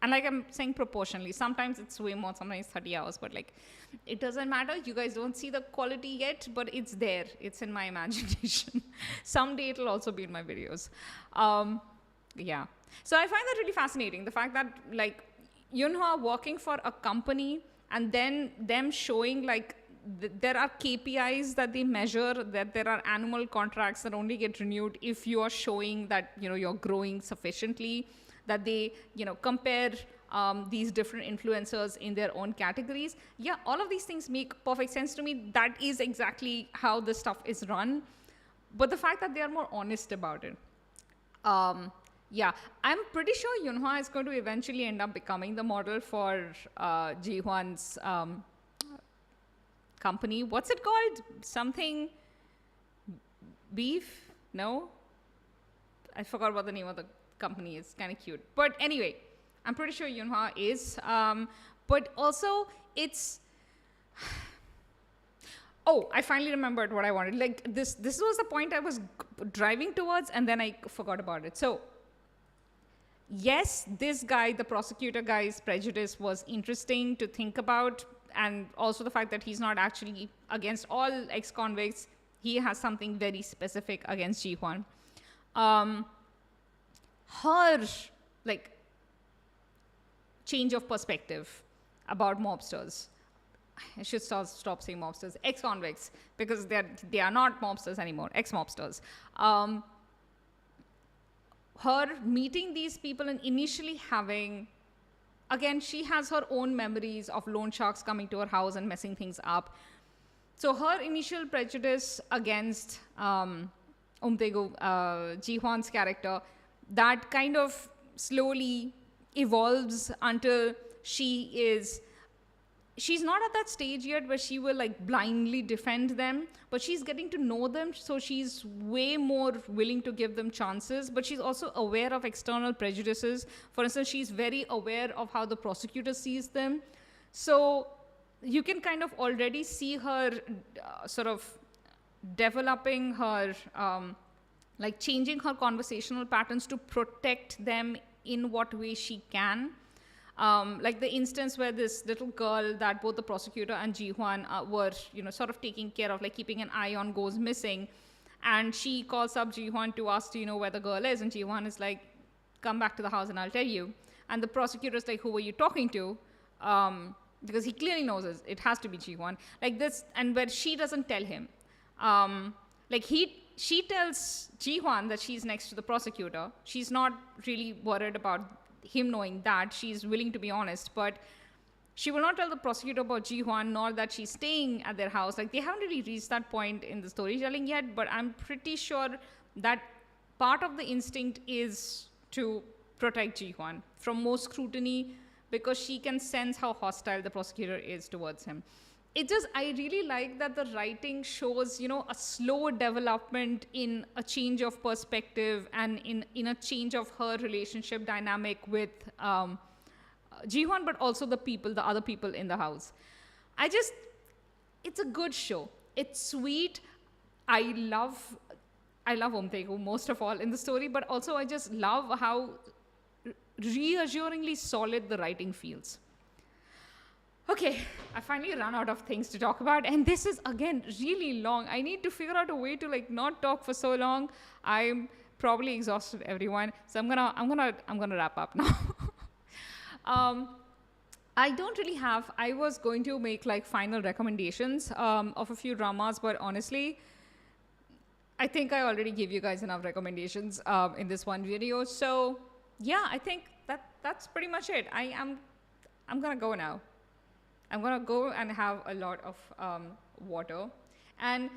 And like I'm saying, proportionally, sometimes it's way more, sometimes 30 hours, but like it doesn't matter. You guys don't see the quality yet, but it's there. It's in my imagination. Someday it'll also be in my videos. Yeah. So I find that really fascinating. The fact that like Yunhua working for a company and then them showing like there are KPIs that they measure, that there are annual contracts that only get renewed if you are showing that, you're growing sufficiently, that they, compare these different influencers in their own categories. Yeah, all of these things make perfect sense to me. That is exactly how this stuff is run. But the fact that they are more honest about it. Yeah, I'm pretty sure Yunhua is going to eventually end up becoming the model for Ji-hwan's company. What's it called? Something beef? No? I forgot what the name of the company is. Kind of cute. But anyway, I'm pretty sure Yunhua is. But also, it's... Oh, I finally remembered what I wanted. Like, this was the point I was driving towards, and then I forgot about it. So, yes, this guy, the prosecutor guy's prejudice was interesting to think about, and also the fact that he's not actually against all ex-convicts. He has something very specific against Ji-hwan. Her, like, change of perspective about mobsters. I should stop saying mobsters. Ex-convicts, because they are not mobsters anymore. Ex-mobsters. Her meeting these people and initially having... Again, she has her own memories of loan sharks coming to her house and messing things up. So her initial prejudice against Ji-hwan's character, that kind of slowly evolves until she's not at that stage yet where she will like blindly defend them, but she's getting to know them, so she's way more willing to give them chances, but she's also aware of external prejudices. For instance, she's very aware of how the prosecutor sees them. So you can kind of already see her sort of developing her, like changing her conversational patterns to protect them in what way she can. Like the instance where this little girl that both the prosecutor and Ji-hwan were, sort of taking care of, like keeping an eye on, goes missing. And she calls up Ji-hwan to ask, where the girl is. And Ji-hwan is like, come back to the house and I'll tell you. And the prosecutor is like, who were you talking to? Because he clearly knows it has to be Ji-hwan. Like this, and where she doesn't tell him. She tells Ji-hwan that she's next to the prosecutor. She's not really worried about him knowing that. She's willing to be honest, but she will not tell the prosecutor about Ji-hwan, nor that she's staying at their house. Like, they haven't really reached that point in the storytelling yet, but I'm pretty sure that part of the instinct is to protect Ji-hwan from more scrutiny, because she can sense how hostile the prosecutor is towards him. I really like that the writing shows, a slow development in a change of perspective and in a change of her relationship dynamic with Ji-hwan, but also the other people in the house. It's a good show. It's sweet. I love Om Tae-gu most of all in the story, but also I just love how reassuringly solid the writing feels. Okay, I finally ran out of things to talk about, and this is again really long. I need to figure out a way to not talk for so long. I'm probably exhausted, everyone. So I'm gonna wrap up now. I don't really have. I was going to make final recommendations of a few dramas, but honestly, I think I already gave you guys enough recommendations in this one video. So yeah, I think that's pretty much it. I'm gonna go now. I'm gonna go and have a lot of water. And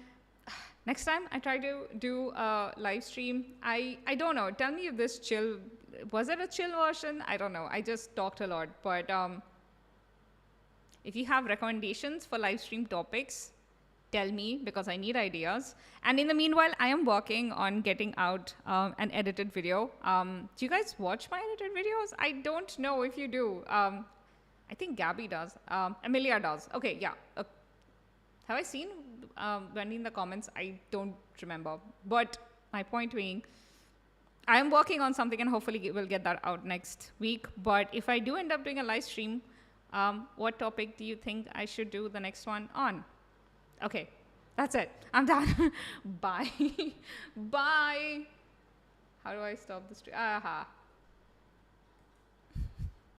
next time I try to do a live stream, I don't know. Tell me if this was it a chill version? I don't know. I just talked a lot. But if you have recommendations for live stream topics, tell me, because I need ideas. And in the meanwhile, I am working on getting out an edited video. Do you guys watch my edited videos? I don't know if you do. I think Gabby does. Amelia does. Okay, yeah. Have I seen Wendy in the comments? I don't remember. But my point being, I am working on something and hopefully we'll get that out next week. But if I do end up doing a live stream, what topic do you think I should do the next one on? Okay, that's it. I'm done. Bye. Bye. How do I stop the stream? Aha.